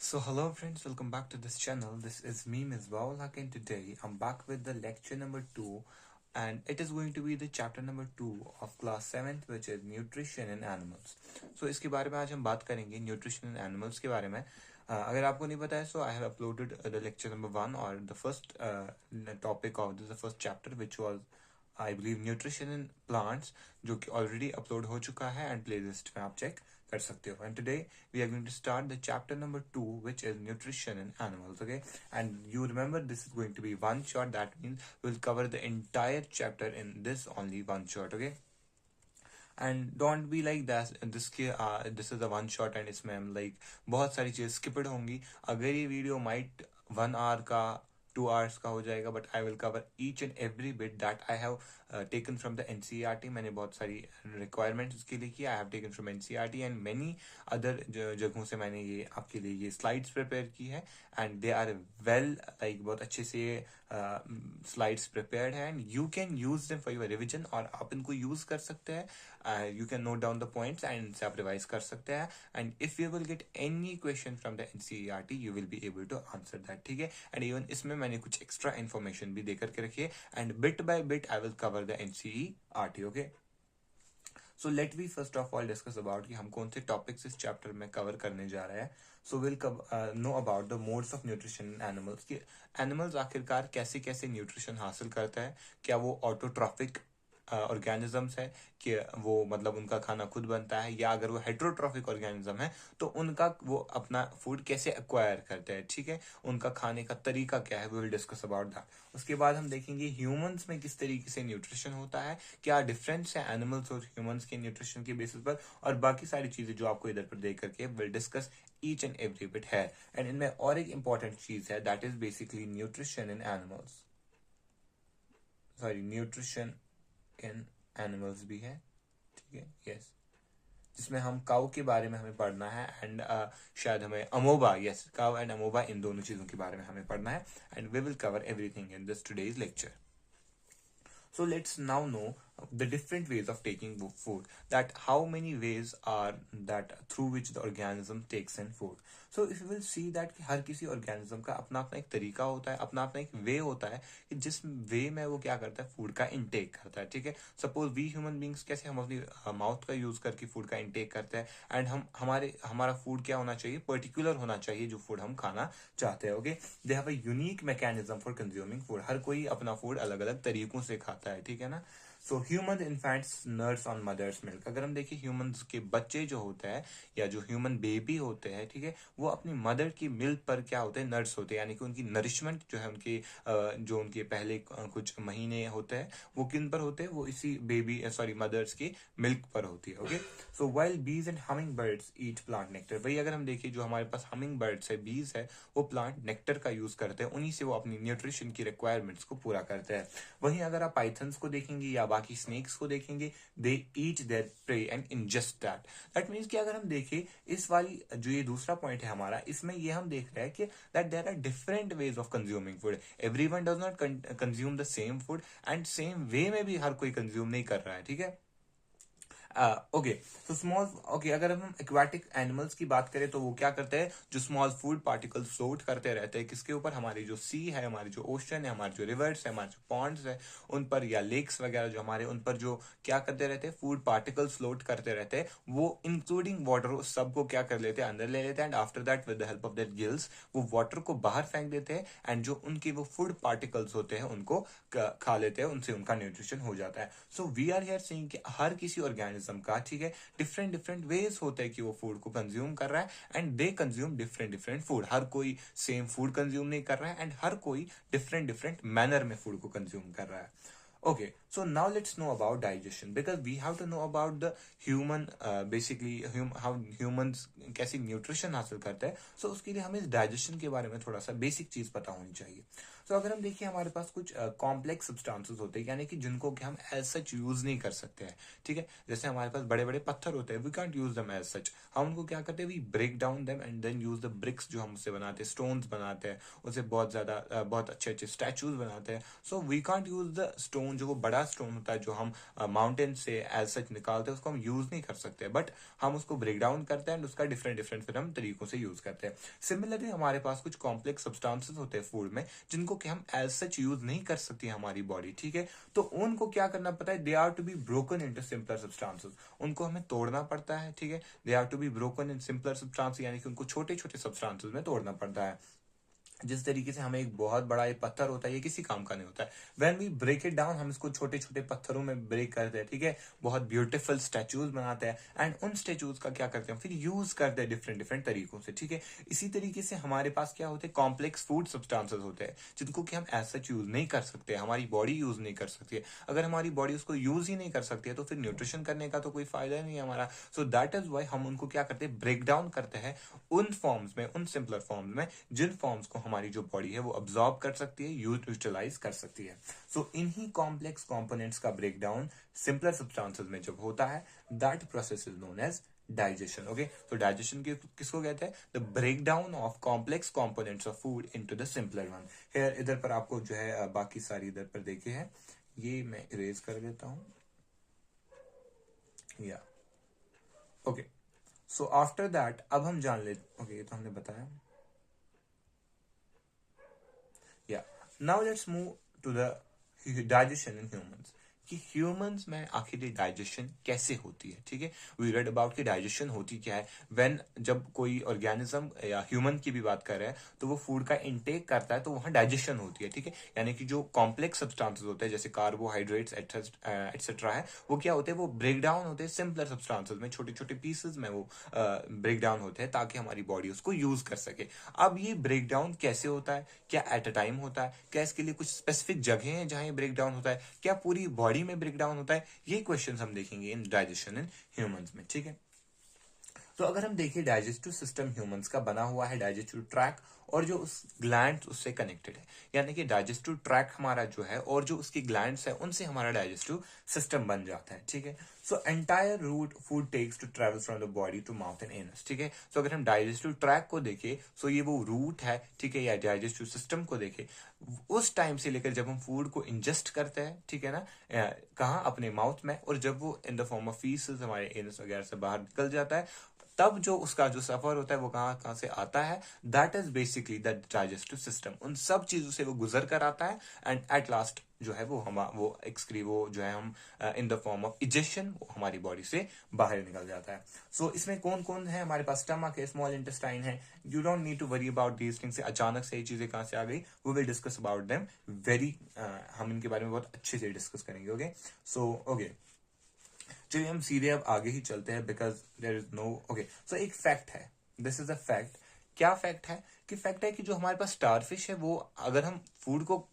So hello friends, welcome back to this channel. This is me Misbah Haq, and today I'm back with the lecture number 2, and it is going to be the chapter number 2 of class 7th, which is nutrition in animals. So इसके बारे में आज हम बात करेंगे nutrition in animals के बारे में. अगर आपको नहीं पता है, so I have uploaded the lecture number 1 or the first topic of the first chapter, which was I believe nutrition in plants, जो कि already upload हो चुका है and playlist में आप check कर सकते हो. And today we are going to start the chapter number 2, which is nutrition in animals. Okay, and you remember this is going to be one shot. That means we'll cover the entire chapter in this only one shot. Okay, and don't be like that this is a one shot and इसमें हम like बहुत सारी चीजें skipped होंगी. अगर ये video might 1 hour का 2 hours का हो जाएगा, but I will cover each and every bit that I have taken from the NCERT. मैंने बहुत सारी रिक्वायरमेंट्स उसके लिए की. I have taken from NCERT and many other जगहों से मैंने ये आपके लिए ये स्लाइड्स प्रिपेयर की है, and they are well like बहुत अच्छे से स्लाइड्स प्रिपेयर्ड है, and you can use them for your revision. और आप इनको यूज कर सकते हैं. You can note down the points and इनसे आप रिवाइज कर सकते हैं. And if you will get any question from the NCERT you will be able to answer that. ठीक है, एंड इवन इसमें मैंने कुछ एक्स्ट्रा इन्फॉर्मेशन भी देकर के रखी है, and bit by bit I will cover the NCERT. Okay, so let we first of all discuss about कि हम कौन से टॉपिक्स इस चैप्टर में कवर करने जा रहे हैं. So will know about the modes of nutrition in animals. कि एनिमल्स आखिरकार कैसे कैसे न्यूट्रिशन हासिल करता है. क्या वो ऑटोट्रॉफिक ऑर्गेनिजम्स है कि वो मतलब उनका खाना खुद बनता है, या अगर वो हेट्रोट्रॉफिक ऑर्गेनिज्म है तो उनका वो अपना फूड कैसे एक्वायर करते हैं. ठीक है, उनका खाने का तरीका क्या है, we will discuss about that. उसके बाद हम देखेंगे ह्यूमंस में किस तरीके से न्यूट्रिशन होता है, क्या डिफरेंस है एनिमल्स और ह्यूमंस के न्यूट्रिशन के बेसिस पर, और बाकी सारी चीजें जो आपको इधर पर देख करके will discuss each and every bit है. एंड इनमें और एक इंपॉर्टेंट चीज है, that is basically nutrition in animals, sorry nutrition in animals भी है. ठीक है, यस, जिसमें हम काउ के बारे में हमें पढ़ना है, एंड शायद हमें amoeba, yes, cow and amoeba, इन दोनों चीजों के बारे में हमें पढ़ना है, and we will cover everything in this today's lecture. So let's now know the different ways of taking food, that how many ways are that through which the organism takes in food. So if you will see that कि हर किसी organism का अपना अपना एक तरीका होता है, अपना अपना एक वे होता है कि जिस वे में वो क्या करता है, फूड का इंटेक करता है. ठीक है, सपोज वी ह्यूमन बींग्स कैसे हम अपनी माउथ का यूज करके फूड का इंटेक करते हैं, एंड हमारा फूड क्या होना चाहिए, पर्टिकुलर होना चाहिए जो फूड हम खाना चाहते हैं. Okay, they have a unique mechanism for consuming food. हर कोई अपना फूड अलग अलग तरीकों से खाता है. ठीक है ना. So human infants nurse on mother's milk. अगर हम देखें ह्यूमंस के बच्चे जो होते हैं, या जो ह्यूमन बेबी होते हैं, ठीक है, वो अपनी मदर की मिल्क पर क्या होते हैं, नर्स होते हैं. यानी कि उनकी नरिशमेंट जो है, उनके जो उनके पहले कुछ महीने होते हैं, वो किन पर होते हैं, वो इसी बेबी सॉरी मदर्स की मिल्क पर होती है. ओके, सो वाइल बीज and humming birds eat plant nectar. वही अगर हम देखें जो हमारे पास हमिंग बर्ड्स है, बीज है, वो प्लांट नेक्टर का यूज करते हैं, उन्हीं से वो अपनी न्यूट्रिशन की रिक्वायरमेंट्स को पूरा करते हैं. वहीं अगर आप पाइथन्स को देखेंगे या बाकी स्नेक्स को देखेंगे, they eat their prey and ingest that. That means कि अगर हम देखें इस वाली जो ये दूसरा पॉइंट है हमारा, इसमें ये हम देख रहे हैं कि that there are different ways of consuming food. Everyone does not consume the same food, and same way में भी हर कोई कंज्यूम नहीं कर रहा है. ठीक है, ओके, तो स्मॉल, ओके, अगर हम एक्वाटिक एनिमल्स की बात करें तो वो क्या करते हैं, जो स्मॉल फूड पार्टिकल्स फ्लोट करते रहते हैं किसके ऊपर, हमारी जो सी है, हमारी जो ओशन है, हमारे जो रिवर्स है, हमारे जो पॉन्ड्स है उन पर, या लेक्स वगैरह जो हमारे, उन पर जो क्या करते रहते हैं, फूड पार्टिकल्स फ्लोट करते रहते हैं. वो इंक्लूडिंग वाटर सबको क्या कर लेते हैं, अंदर ले लेते हैं, and after that with the help of their gills वो वाटर को बाहर फेंक देते हैं, एंड जो उनके वो फूड पार्टिकल्स होते हैं उनको खा लेते हैं, उनसे उनका न्यूट्रिशन हो जाता है. So we are here saying कि हर किसी ऑर्गेनिज्म का, ठीक है, डिफरेंट डिफरेंट वेज होते हैं कि वो फूड को कंज्यूम कर रहा है, and they consume different different food. हर कोई सेम फूड कंज्यूम नहीं कर रहा है, एंड हर कोई डिफरेंट डिफरेंट मैनर में फूड को कंज्यूम कर रहा है. Okay, so now let's know about digestion, because we have to know about the human basically how humans कैसी न्यूट्रिशन हासिल करते हैं. So उसके लिए हमें डाइजेशन के बारे में थोड़ा सा बेसिक चीज पता होनी चाहिए. So अगर हम देखिए हमारे पास कुछ कॉम्प्लेक्स सब्सटेंसेस होते हैं, यानी कि जिनको कि हम एज सच यूज नहीं कर सकते हैं. ठीक है, जैसे हमारे पास बड़े बड़े पत्थर होते हैं, we can't use them as such. हम उनको क्या करते हैं, we break down them and then use the bricks जो हम उससे बनाते हैं, स्टोन्स बनाते हैं, उससे बहुत ज्यादा बहुत अच्छे अच्छे स्टैचूज बनाते हैं. So we can't use the stone जो वो बड़ा स्टोन होता है जो हम माउंटेन से एज सच निकालते हैं उसको हम यूज नहीं कर सकते, बट हम उसको ब्रेक डाउन करते हैं एंड उसका डिफरेंट डिफरेंट फिर हम तरीकों से यूज करते हैं। सिमिलरली हमारे पास कुछ कॉम्प्लेक्स सब्सटेंसेस होते हैं फूड में जिनको कि हम एज सच यूज नहीं कर सकती हमारी बॉडी, ठीक है। तो उनको क्या करना पड़ता है, they are to be broken into simpler substances, उनको हमें तोड़ना पड़ता है, ठीक है। They are to be broken in simpler substances, यानी कि उनको छोटे छोटे सब्सटेंसेस में तोड़ना पड़ता है। जिस तरीके से हमें एक बहुत बड़ा ये पत्थर होता है ये किसी काम का नहीं होता है, when we break it down हम इसको छोटे छोटे पत्थरों में ब्रेक करते हैं, ठीक है। बहुत ब्यूटीफुल स्टैचूज बनाते हैं एंड उन स्टैचूज का क्या करते हैं फिर यूज करते हैं डिफरेंट डिफरेंट तरीकों से, ठीक है। इसी तरीके से हमारे पास क्या होते हैं, कॉम्प्लेक्स फूड सब्सटेंसेस होते हैं जिनको कि हम एज सच यूज नहीं कर सकते, हमारी बॉडी यूज नहीं कर सकती है। अगर हमारी बॉडी उसको यूज ही नहीं कर सकती है तो फिर न्यूट्रिशन करने का तो कोई फायदा नहीं है हमारा। सो दैट इज वाई हम उनको क्या करते हैं, ब्रेक डाउन करते हैं उन फॉर्म्स में, उन सिंपलर फॉर्म्स में जिन फॉर्म्स को हमारी जो बॉडी है वो अब्सॉर्ब कर सकती है, यूटिलाइज कर सकती है। सो इन्हीं कॉम्प्लेक्स कंपोनेंट्स का ब्रेक डाउन सिंपलर सब्सटेंसेस में जब होता है, that process is known as digestion. Okay, तो डाइजेशन किसको कहते हैं, the break down of complex components of food into the simpler one. Here इधर पर आपको जो है बाकी सारी इधर पर देखे हैं, ये मैं इरेज कर देता हूं, या ओके। सो आफ्टर दैट अब हम जान लेते, ओके ये तो हमने बताया, या now let's move to the digestion in humans, कि ह्यूमंस में आखिर डाइजेशन कैसे होती है, ठीक है। वी रेड अबाउट कि डाइजेशन होती क्या है, व्हेन जब कोई ऑर्गेनिज्म या ह्यूमन की भी बात कर रहे हैं तो वो फूड का इनटेक करता है तो वहां डाइजेशन होती है, ठीक है। यानी कि जो कॉम्प्लेक्स सब्सटेंसेस होते हैं जैसे कार्बोहाइड्रेट्स एटसेट्रा है, वो क्या होते हैं, वो ब्रेक डाउन होते हैं सिंपलर सब्सटेंसेस में, छोटे छोटे पीसेस में वो ब्रेक डाउन होते हैं ताकि हमारी बॉडी उसको यूज कर सके। अब ये ब्रेक डाउन कैसे होता है, क्या एट अ टाइम होता है, क्या इसके लिए कुछ स्पेसिफिक जगह हैं जहां ये ब्रेक डाउन होता है, क्या पूरी बॉडी में ब्रेक डाउन होता है, ये क्वेश्चंस हम देखेंगे इन डाइजेशन इन ह्यूमंस में, ठीक है। तो अगर हम देखें डाइजेस्टिव सिस्टम ह्यूमंस का बना हुआ है डाइजेस्टिव ट्रैक और जो उस ग्लैंड उससे कनेक्टेड है, यानी कि डाइजेस्टिव ट्रैक हमारा जो है और जो उसकी ग्लैंड्स है उनसे हमारा डाइजेस्टिव सिस्टम बन जाता है, ठीक है। So entire route food takes to travel from the body to mouth and anus, ठीक है। सो अगर हम डाइजेस्टिव ट्रैक को देखें, सो ये वो रूट है, ठीक है, या डाइजेस्टिव सिस्टम को देखें, उस टाइम से लेकर जब हम फूड को इंजेस्ट करते हैं, ठीक है ना, कहाँ, अपने माउथ में, और जब वो in the form of faeces हमारे एनस वगैरह से बाहर निकल जाता है, तब जो उसका जो सफर होता है वो कहाँ कहाँ से आता है, that is basically the digestive system. उन सब चीजों से वो गुजर कर आता है एंड एट लास्ट जो है वो एक्सक्री वो जो है हम in the form of ejection वो हमारी बॉडी से बाहर निकल जाता है। सो इसमें कौन कौन है हमारे पास, स्टमक है, स्मॉल इंटेस्टाइन है, you don't need to worry about these things. अचानक से ये चीजें कहां से आ गई, we will discuss about them very, हम इनके बारे में बहुत अच्छे से डिस्कस करेंगे। ओके, सो ओके, चलिए हम सीधे अब आगे ही चलते हैं because there is no, okay. So एक फैक्ट है, दिस इज अ फैक्ट। क्या फैक्ट है, कि फैक्ट है कि जो हमारे पास स्टारफिश है वो, अगर हम फूड को,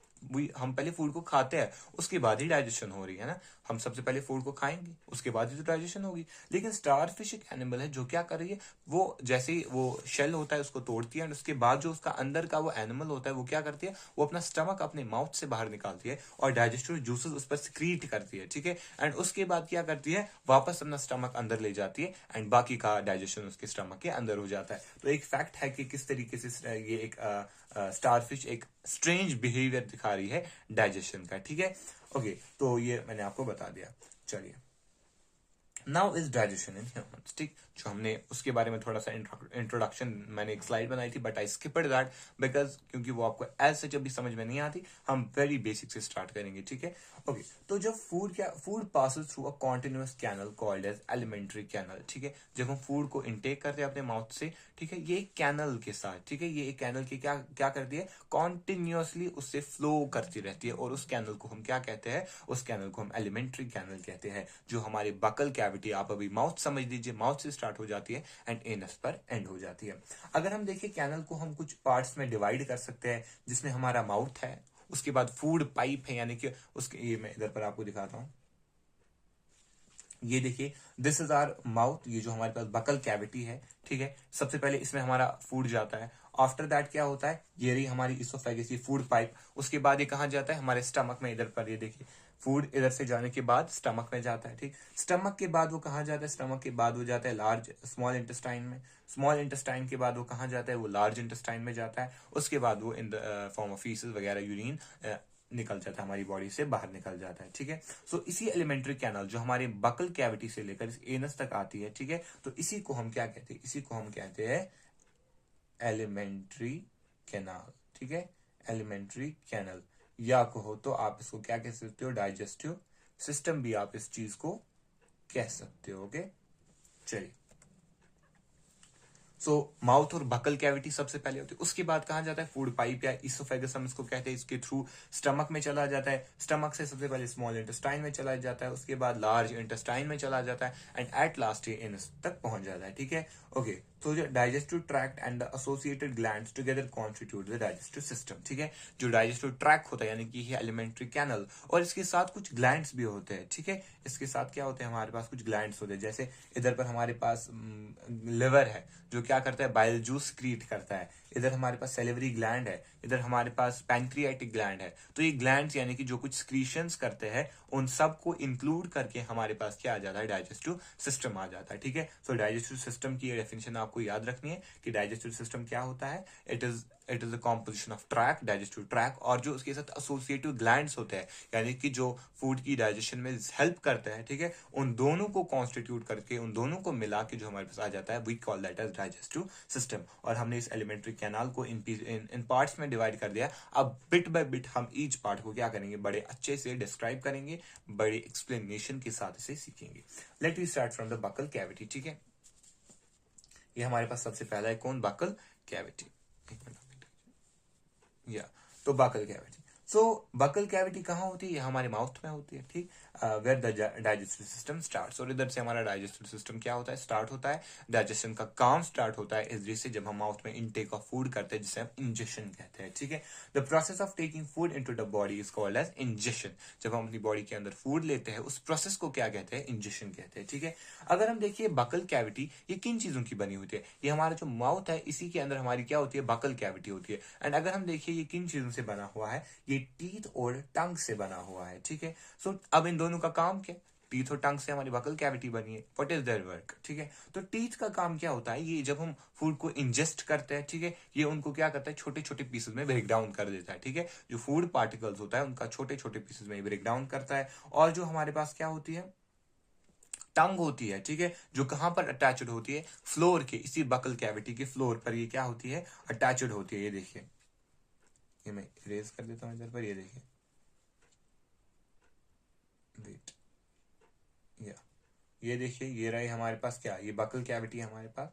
हम पहले फूड को खाते हैं उसके बाद ही डाइजेशन हो रही है ना, हम सबसे पहले फूड को खाएंगे उसके बाद ही तो डाइजेशन होगी। लेकिन स्टारफिश एक एनिमल है जो क्या कर रही है, वो जैसे ही वो शेल होता है उसको तोड़ती है, और उसके बाद जो उसका अंदर का वो एनिमल होता है वो क्या करती है, वो अपना स्टमक अपने माउथ से बाहर निकालती है और डाइजेस्टिव जूसेस उस पर सिक्रीट करती है, ठीक है। एंड उसके बाद क्या करती है, वापस अपना स्टमक अंदर ले जाती है एंड बाकी का डाइजेशन उसके स्टमक के अंदर हो जाता है। तो एक फैक्ट है कि किस तरीके से ये एक स्टारफिश एक स्ट्रेंज बिहेवियर दिखा रही है डाइजेशन का, ठीक है। ओके, तो ये मैंने आपको बता दिया। चलिए, now is digestion in humans, ठीक, जो हमने उसके बारे में थोड़ा सा इंट्रोडक्शन, मैंने एक स्लाइड बनाई थी but I skipped that because क्योंकि वो आपको एज सच अभी समझ में नहीं आती, हम वेरी बेसिक से स्टार्ट करेंगे, ठीक है। ओके, तो जब food passes through a continuous canal called as alimentary canal, ठीक है। जब हम फूड को इनटेक करते हैं अपने माउथ से, ठीक है, ये कैनल के साथ, ठीक है, ये एक कैनल की क्या क्या करती है, कॉन्टिन्यूअसली उससे फ्लो करती रहती है, और उस कैनल को हम क्या कहते हैं, उस कैनल को हम एलिमेंट्री कैनल कहते हैं, जो हमारे बकल कैविटी, आप अभी माउथ समझ लीजिए, माउथ से स्टार्ट हो जाती है एंड एनस पर एंड हो जाती है। अगर हम देखें कैनल को हम कुछ पार्ट्स में डिवाइड कर सकते हैं, जिसमें हमारा माउथ है, उसके बाद फूड पाइप है, यानी कि उसके, ये मैं इधर पर आपको दिखाता हूं, ये देखिए, दिस इज आवर माउथ, ये जो हमारे पास बकल कैविटी है, ठीक है। सबसे पहले इसमें हमारा फूड जाता है, आफ्टर दैट क्या होता है, ये रही हमारी इसोफेगस, ये फूड पाइप, उसके बाद ये कहां जाता है, हमारे स्टमक में, इधर पर ये देखिए, फूड इधर से जाने के बाद स्टमक में जाता है, ठीक। स्टमक के बाद वो कहां जाता है, स्टमक के बाद वो जाता है लार्ज स्मॉल इंटेस्टाइन में, स्मॉल इंटेस्टाइन के बाद वो कहां जाता है, वो लार्ज इंटेस्टाइन में जाता है, उसके बाद वो in the form of faeces वगैरह यूरिन निकल जाता है, हमारी बॉडी से बाहर निकल जाता है, ठीक है। सो इसी एलिमेंट्री कैनल जो हमारे बकल कैविटी से लेकर इस एनस तक आती है, ठीक है, तो इसी को हम क्या कहते हैं, इसी को हम कहते हैं एलिमेंट्री कैनाल, ठीक है, एलिमेंट्री कैनल, या कहो तो आप इसको क्या कह सकते हो, डाइजेस्टिव सिस्टम भी आप इस चीज को कह सकते हो। ओके, चलिए। सो माउथ और बकल कैविटी सबसे पहले होती है, उसके बाद कहां जाता है, फूड पाइप या इसोफेगस हम इसको कहते हैं, इसके थ्रू स्टमक में चला जाता है, स्टमक से सबसे पहले स्मॉल इंटेस्टाइन में चला जाता है, उसके बाद लार्ज इंटेस्टाइन में चला जाता है, एंड एट लास्ट ये एनस तक पहुंच जाता है, ठीक है। ओके, तो जो digestive tract and the associated glands together constitute the digestive system, ठीक है। जो डाइजेस्टिव ट्रैक्ट होता है यानी कि ये एलिमेंट्री कैनल, और इसके साथ कुछ ग्लैंड्स भी होते हैं, ठीक है। इसके साथ क्या होते हैं, हमारे पास कुछ ग्लैंड्स होते हैं, जैसे इधर पर हमारे पास लिवर है जो क्या करता है, बाइल जूस क्रिएट करता है, इधर हमारे पास सेलिवरी ग्लैंड है, इधर हमारे पास पैंक्रियाटिक ग्लैंड है। तो ये ग्लैंड्स यानी कि जो कुछ स्क्रीशंस करते हैं उन सब को इंक्लूड करके हमारे पास क्या आ जाता है, डाइजेस्टिव सिस्टम आ जाता है, ठीक है। सो डाइजेस्टिव सिस्टम की डेफिनेशन आपको याद रखनी है कि डाइजेस्टिव सिस्टम क्या होता है, it is a composition of track, digestive track, और जो उसके साथ एसोसिएटिव ग्लैंड्स होते हैं यानी कि जो फूड की डाइजेशन में हेल्प करते हैं, ठीक है, उन दोनों को कॉन्स्टिट्यूट करके, उन दोनों को मिला के जो हमारे पास आ जाता है, we call that as digestive system. और हमने इस एलिमेंट्री कैनाल को इन पार्ट्स में डिवाइड कर दिया। अब बिट बाय बिट हम ईच पार्ट को क्या करेंगे, बड़े अच्छे से डिस्क्राइब करेंगे, बड़े एक्सप्लेनेशन के साथ इसे सीखेंगे। Let we start from the buccal cavity, ठीक है। ये हमारे पास सबसे पहला है कौन, बकल कैविटी, या तो बकल कैविटी। सो बकल कैविटी कहाँ होती है, ये हमारे माउथ में होती है, ठीक, where the digestive system starts, और इधर से हमारा डाइजेस्टिव सिस्टम क्या होता है, स्टार्ट होता है, डाइजेशन का काम स्टार्ट होता है इस से जब हम माउथ में इनटेक ऑफ फूड करते हैं, जिसे हम इंजेक्शन कहते हैं, ठीक है। The process of taking food into the body is called as ingestion. जब हम अपनी बॉडी के अंदर फूड लेते हैं उस प्रोसेस को क्या कहते हैं, इंजेक्शन कहते हैं, ठीक है। अगर हम देखिए बकल कैविटी ये किन चीजों की बनी होती है, ये हमारा जो माउथ है इसी के अंदर हमारी क्या होती है, बकल कैविटी होती है। एंड अगर हम देखिए ये किन चीजों से बना हुआ है, ये टीथ और टंग से बना हुआ है, ठीक है। सो अब इन दोनों का काम क्या, टीथ और टंग से हमारी बकल कैविटी बनी है, व्हाट इज देयर वर्क, ठीक है। तो टीथ का काम क्या होता है, ये जब हम फूड को इंजेस्ट करते हैं, ठीक है, ये उनको क्या करता है, छोटे छोटे पीसेस में ब्रेक डाउन कर देता है, ठीक है। जो फूड पार्टिकल्स होता है उनका छोटे छोटे पीसेस में ब्रेक डाउन करता है। और जो हमारे पास क्या होती है, टंग होती है, ठीक है, जो कहां पर अटैच्ड होती है, फ्लोर के, इसी बकल कैविटी के फ्लोर पर ये क्या होती है, अटैच्ड होती है। ये देखिए, ये मैं इरेज कर देता हूं इधर पर, ये देखिए, वेट, या ये देखिए, ये रही हमारे पास क्या, ये बकल कैविटी है हमारे पास,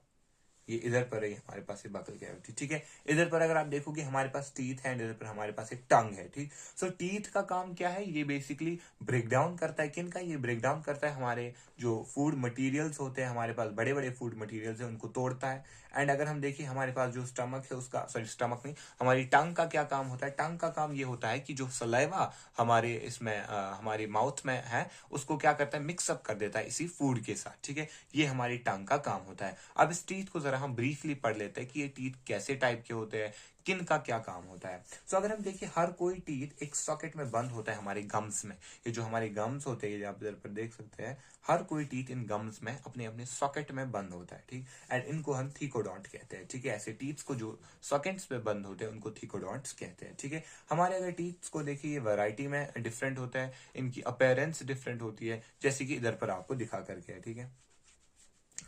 ये इधर पर है हमारे पास ये बकल कैविटी, ठीक है। इधर पर अगर आप देखोगे हमारे पास टीथ है, इधर पर हमारे पास एक टंग है, ठीक। सो टीथ का काम क्या है, ये बेसिकली ब्रेक डाउन करता है, किन का, ये ब्रेक डाउन करता है हमारे जो फूड मटेरियल्स होते हैं, हमारे पास बड़े बड़े फूड मटेरियल्स हैं उनको तोड़ता है। एंड अगर हम देखिए हमारे पास जो स्टमक है उसका, सॉरी स्टमक नहीं, हमारी टंग का क्या काम होता है, टंग का काम ये होता है कि जो सलाइवा हमारे इसमें हमारे माउथ में है उसको क्या करता है, मिक्सअप कर देता है इसी फूड के साथ, ठीक है। ये हमारी टंग का काम होता है। अब इस टीथ को जरा हम ब्रीफली पढ़ लेते हैं कि ये टीथ कैसे टाइप के होते हैं, किन का क्या काम होता है। सो अगर हम देखिए हर कोई टीथ एक सॉकेट में बंद होता है हमारे गम्स में, ये जो हमारे गम्स होते हैं, ये आप इधर पर देख सकते हैं, हर कोई टीथ इन गम्स में अपने अपने सॉकेट में बंद होता है, ठीक। एंड इनको हम थीकोडोंट कहते हैं, ठीक है। ऐसे टीथ्स को जो सॉकेट्स में बंद होते हैं उनको थीकोडोंट्स कहते हैं, ठीक है। हमारे अगर टीथ्स को देखिए, ये वैरायटी में डिफरेंट होता है, इनकी अपीयरेंस डिफरेंट होती है, जैसे कि इधर पर आपको दिखा करके है, ठीक है।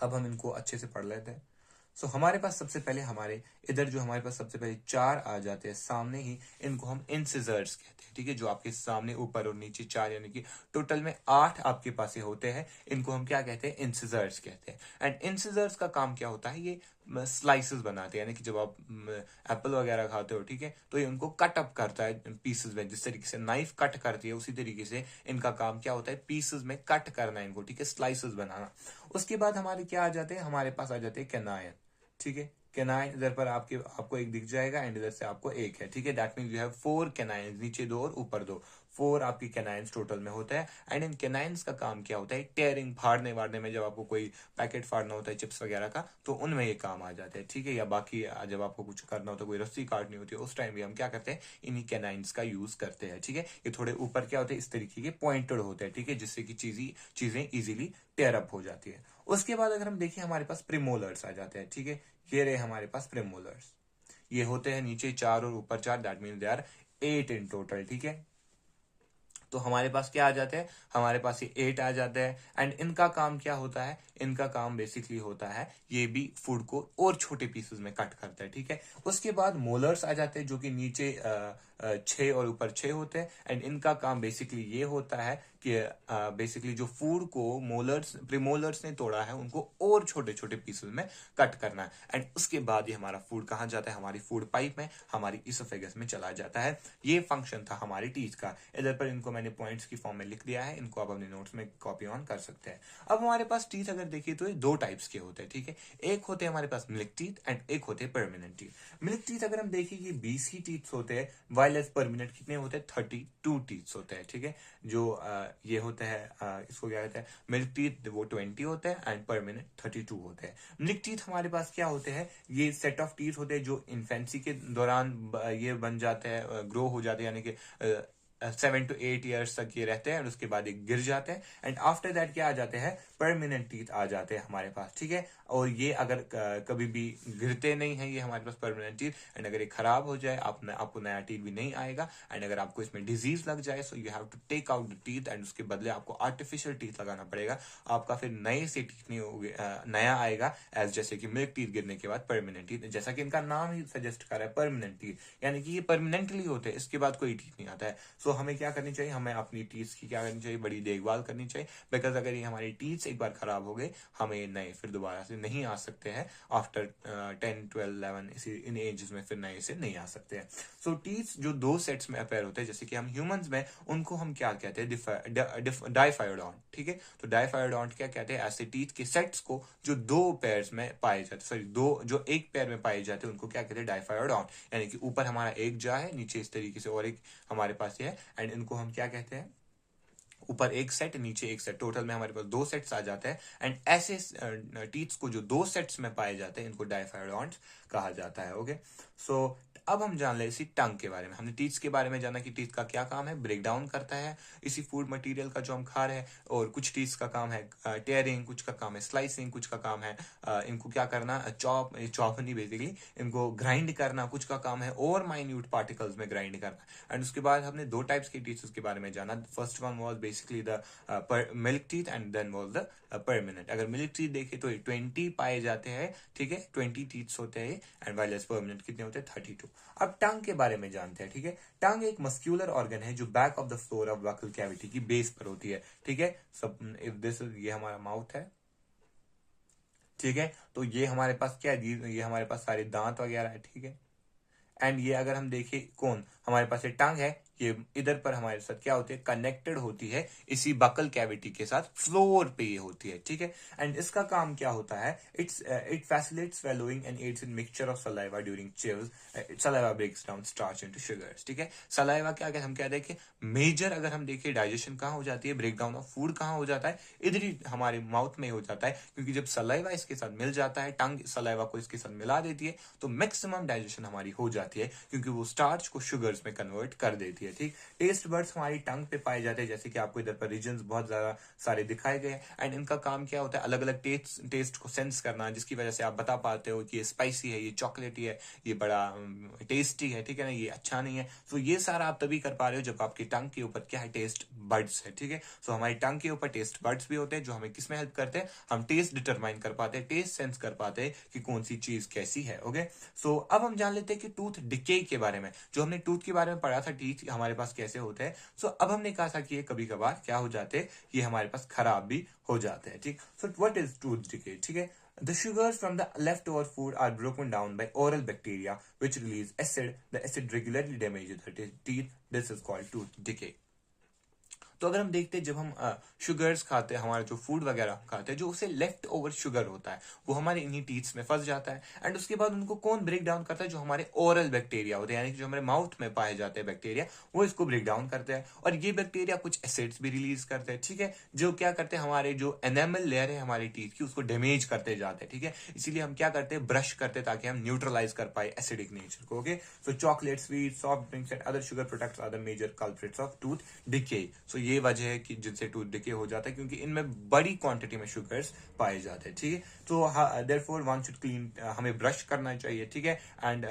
अब हम इनको अच्छे से पढ़ लेते हैं। सो हमारे पास सबसे पहले हमारे इधर जो हमारे पास सबसे पहले चार आ जाते हैं सामने ही, इनको हम इंसिजर्स कहते हैं, ठीक है। जो आपके सामने ऊपर और नीचे चार यानी कि टोटल में 8 आपके पास ये होते हैं, इनको हम क्या कहते हैं, इंसिजर्स कहते हैं। एंड इंसिजर्स का काम क्या होता है, ये स्लाइसेस बनाते हैं, यानी कि जब आप एप्पल वगैरह खाते हो, ठीक है, तो ये उनको कट अप करता है पीसेस में, जिस तरीके से नाइफ कट करती है उसी तरीके से इनका काम क्या होता है, पीसेस में कट करना इनको, ठीक है, स्लाइसेस बनाना। उसके बाद हमारे क्या आ जाते हैं, हमारे पास आ जाते हैं कैनाइन, ठीक है। कैनाइन इधर पर आपको एक दिख जाएगा एंड इधर से आपको एक है, ठीक है। That means you have 4 canine, नीचे 2 और ऊपर 2, 4 आपकी कैनाइन्स टोटल में होता है। एंड इन कैनाइन्स का काम क्या होता है, टेयरिंग, फाड़ने वाड़ने में, जब आपको कोई पैकेट फाड़ना होता है चिप्स वगैरह का तो उनमें ये काम आ जाते हैं, ठीक है। या बाकी जब आपको कुछ करना होता है, कोई रस्सी काटनी होती है, उस टाइम भी हम क्या करते हैं, इन्हीं कैनाइन्स का यूज करते हैं, ठीक है। ये थोड़े ऊपर क्या होते हैं, इस तरीके के पॉइंटेड होते हैं, ठीक है, जिससे कि चीजें इजिली टेयर अप हो जाती है। उसके बाद अगर हम देखें हमारे पास प्रीमोलर्स आ जाते हैं, ठीक है। ये रहे हमारे पास प्रीमोलर्स, ये होते हैं नीचे 4 और ऊपर 4, that mean they are 8 in total, ठीक है। तो हमारे पास क्या आ जाते हैं, हमारे पास ये 8 आ जाते हैं। एंड इनका काम क्या होता है, इनका काम बेसिकली होता है ये भी फूड को और छोटे पीसेस में कट करता है, ठीक है। उसके बाद मोलर्स आ जाते हैं जो कि नीचे 6 और ऊपर 6 होते हैं। एंड इनका काम बेसिकली ये होता है कि बेसिकली जो फूड को मोलर्स प्रीमोलर्स ने तोड़ा है उनको और छोटे छोटे पीसेस में कट करना है। एंड उसके बाद ये हमारा फूड कहाँ जाता है, हमारी फूड पाइप में, हमारी इसोफेगस में चला जाता है। ये फंक्शन था हमारी टीथ का। इधर पर इनको मैंने पॉइंट्स की फॉर्म में लिख दिया है, इनको आप अपने नोट्स में कॉपी ऑन कर सकते हैं। अब हमारे पास टीथ अगर देखिए तो ये दो टाइप्स के होते हैं, ठीक है। एक होते हैं हमारे पास मिल्क टीथ एंड एक होते हैं परमानेंट टीथ। मिल्क टीथ अगर हम देखिए ये 20 ही टीथ होते हैं, वाइल एज परमानेंट कितने होते हैं, 32 टीथ होते हैं, ठीक है। जो ये होता है इसको क्या कहते हैं, मिल्क टीथ वो 20 होते हैं एंड परमानेंट 32 होते हैं। मिल्क टीथ हमारे पास क्या होते हैं, ये सेट ऑफ टीथ होते हैं जो इन्फेंसी के दौरान ये बन जाते हैं, ग्रो हो जाते हैं, यानी कि 7 to 8 ईयर्स तक ये रहते हैं और उसके बाद एक गिर जाते हैं। एंड आफ्टर दैट क्या आ जाते हैं, परमानेंट टीथ आ जाते हैं हमारे पास, ठीक है। और ये अगर कभी भी गिरते नहीं है ये हमारे पास परमानेंट टीथ। एंड अगर ये खराब हो जाए आपको नया टीथ भी नहीं आएगा। एंड अगर आपको इसमें डिजीज लग जाए so you have to take out the teeth and उसके बदले आपको आर्टिफिशियल टीथ लगाना पड़ेगा। आपका फिर नए से टीथ नहीं होगा, नया आएगा एज जैसे कि मिल्क टीथ गिरने के बाद परमानेंट टीथ, जैसा कि इनका नाम ही सजेस्ट कर रहा है परमानेंट टीथ, यानी कि ये परमानेंटली होते हैं, इसके बाद कोई टीथ नहीं आता है। सो हमें क्या करनी चाहिए, हमें अपनी टीथ की क्या करनी चाहिए, बड़ी देखभाल करनी चाहिए। बिकॉज अगर ये हमारी टीथ एक बार खराब हो गए, हमें नए फिर दोबारा से नहीं आ सकते हैं। आफ्टर 10, 12, 11 इसी इन एजेस में फिर नए से नहीं आ सकते हैं। सो टीथ जो दो सेट्स में अपेयर होते हैं, जैसे कि हम ह्यूमंस में उनको हम क्या कहते हैं, डाइफायोडोंट, ठीक है। तो डाइफायोडोंट क्या कहते हैं, ऐसे टीथ के सेट्स को जो दो पेयर्स में पाए जाते, सॉरी दो जो एक पेयर में पाए जाते हैं उनको क्या कहते हैं, डाइफायोडोंट। यानी कि ऊपर हमारा एक जा है, नीचे इस तरीके से और एक हमारे पास ये है। एंड इनको हम क्या कहते हैं, ऊपर एक सेट नीचे एक सेट, टोटल में हमारे पास दो सेट्स आ जाते हैं। एंड ऐसे टीथ्स को जो दो सेट्स में पाए जाते हैं इनको डाइफायोडोंट्स कहा जाता है। ओके, सो अब हम जान ले इसी टंग के बारे में। हमने टीथ्स के बारे में जाना कि टीथ का क्या काम है, ब्रेक डाउन करता है इसी फूड मटेरियल का जो हम खा रहे हैं। और कुछ टीथ्स का काम है टेयरिंग, कुछ का काम है स्लाइसिंग, कुछ का काम है इनको क्या करना, चॉप नहीं बेसिकली, इनको ग्राइंड करना, कुछ का काम है और माइन्यूट पार्टिकल्स में ग्राइंड करना। एंड उसके बाद हमने दो टाइप्स के टीथ्स के बारे में जाना। First one was basically the milk teeth and then was the permanent. अगर मिल्क टीथ देखे तो 20 पाए जाते हैं, ठीक है, 20 टीथ्स होते हैं। एंड वाइलेस परमानेंट कितने होते हैं, 32। अब टंग के बारे में जानते हैं, ठीक है। टंग एक मस्क्यूलर ऑर्गन है जो back of the floor of buccal cavity की बेस पर होती है, ठीक है। सब इफ दिस ये हमारा माउथ है, ठीक है। तो ये हमारे पास क्या है, ये हमारे पास सारे दांत वगैरह है, ठीक है। एंड ये अगर हम देखें कौन हमारे पास ये टंग है, ये इधर पर हमारे साथ क्या होती है, कनेक्टेड होती है इसी बकल कैविटी के साथ, फ्लोर पे ये होती है, ठीक है। एंड इसका काम क्या होता है, it facilitates swallowing and aids in mixture of saliva during chews. Saliva breaks down starch into sugars, ठीक है। सलाइवा क्या हम क्या देखें, मेजर अगर हम देखें डाइजेशन कहाँ हो जाती है, ब्रेक डाउन ऑफ फूड कहाँ हो जाता है, इधर ही हमारे माउथ में हो जाता है। क्योंकि जब सलाइवा इसके साथ मिल जाता है, टंग सलाइवा को इसके साथ मिला देती है, तो मैक्सिमम डाइजेशन हमारी हो जाती है, क्योंकि वो स्टार्च को शुगर्स में कन्वर्ट कर देती है, ठीक। टेस्ट बर्ड्स हमारी टंग पे पाए जाते हैं, जैसे कि आपको इधर पर रीजन्स बहुत ज्यादा सारे दिखाए गए हैं। एंड इनका काम क्या होता है, अलग अलग टेस्ट को सेंस करना, जिसकी वजह से आप बता पाते हो कि ये स्पाइसी है, ये चॉकलेटी है, ये बड़ा टेस्टी है, ठीक है ना, ये अच्छा नहीं है। सो ये सारा आप तभी कर पा रहे हो जब आपकी टंग के ऊपर क्या है, टेस्ट बर्ड्स है, ठीक है। सो हमारी टंग के ऊपर टेस्ट बर्ड्स भी होते हैं जो हमें किस में हेल्प करते हैं, हम टेस्ट डिटरमाइन कर पाते हैं, टेस्ट सेंस कर पाते हैं कि कौन सी चीज कैसी है। ओके, सो अब हम जान लेते हैं कि टूथ डिके के बारे में। जो हमने टूथ के बारे में पढ़ा था, टीथ हमारे पास कैसे होते हैं। सो अब हमने कहा था कि ये कभी कभार क्या हो जाते हैं, ये हमारे पास खराब भी हो जाते हैं, ठीक। So what is tooth decay, ठीक है। The sugars from the leftover food are broken down by oral bacteria, which release acid. The acid regularly damages the teeth. This is called tooth decay. तो अगर हम देखते हैं जब हम sugars खाते हैं, हमारा जो फूड वगैरह खाते हैं, जो उसे लेफ्ट ओवर शुगर होता है वो हमारे इन्हीं टीथ्स में फंस जाता है। एंड उसके बाद उनको कौन ब्रेक डाउन करता है, जो हमारे ओरल बैक्टीरिया होते हैं, यानी कि जो हमारे माउथ में पाए जाते हैं बैक्टीरिया, वो इसको ब्रेक डाउन करते हैं। और ये बैक्टीरिया कुछ एसिड्स भी रिलीज करते हैं, ठीक है, जो क्या करते हैं, हमारे जो एनेमल लेयर है हमारी टीथ की उसको डैमेज करते जाते हैं, ठीक है। इसीलिए हम क्या करते हैं, ब्रश करते हैं ताकि हम न्यूट्रलाइज कर पाए एसिडिक नेचर को। Okay, so chocolate, sweet, soft drinks and other sugar products are the major culprits of tooth decay. So ये वजह है कि जिनसे टूथ डिके हो जाता है, क्योंकि इनमें बड़ी क्वांटिटी में शुगर्स पाए जाते हैं, ठीक है। तो देयरफॉर वन शुड क्लीन, हमें ब्रश करना चाहिए, ठीक है, and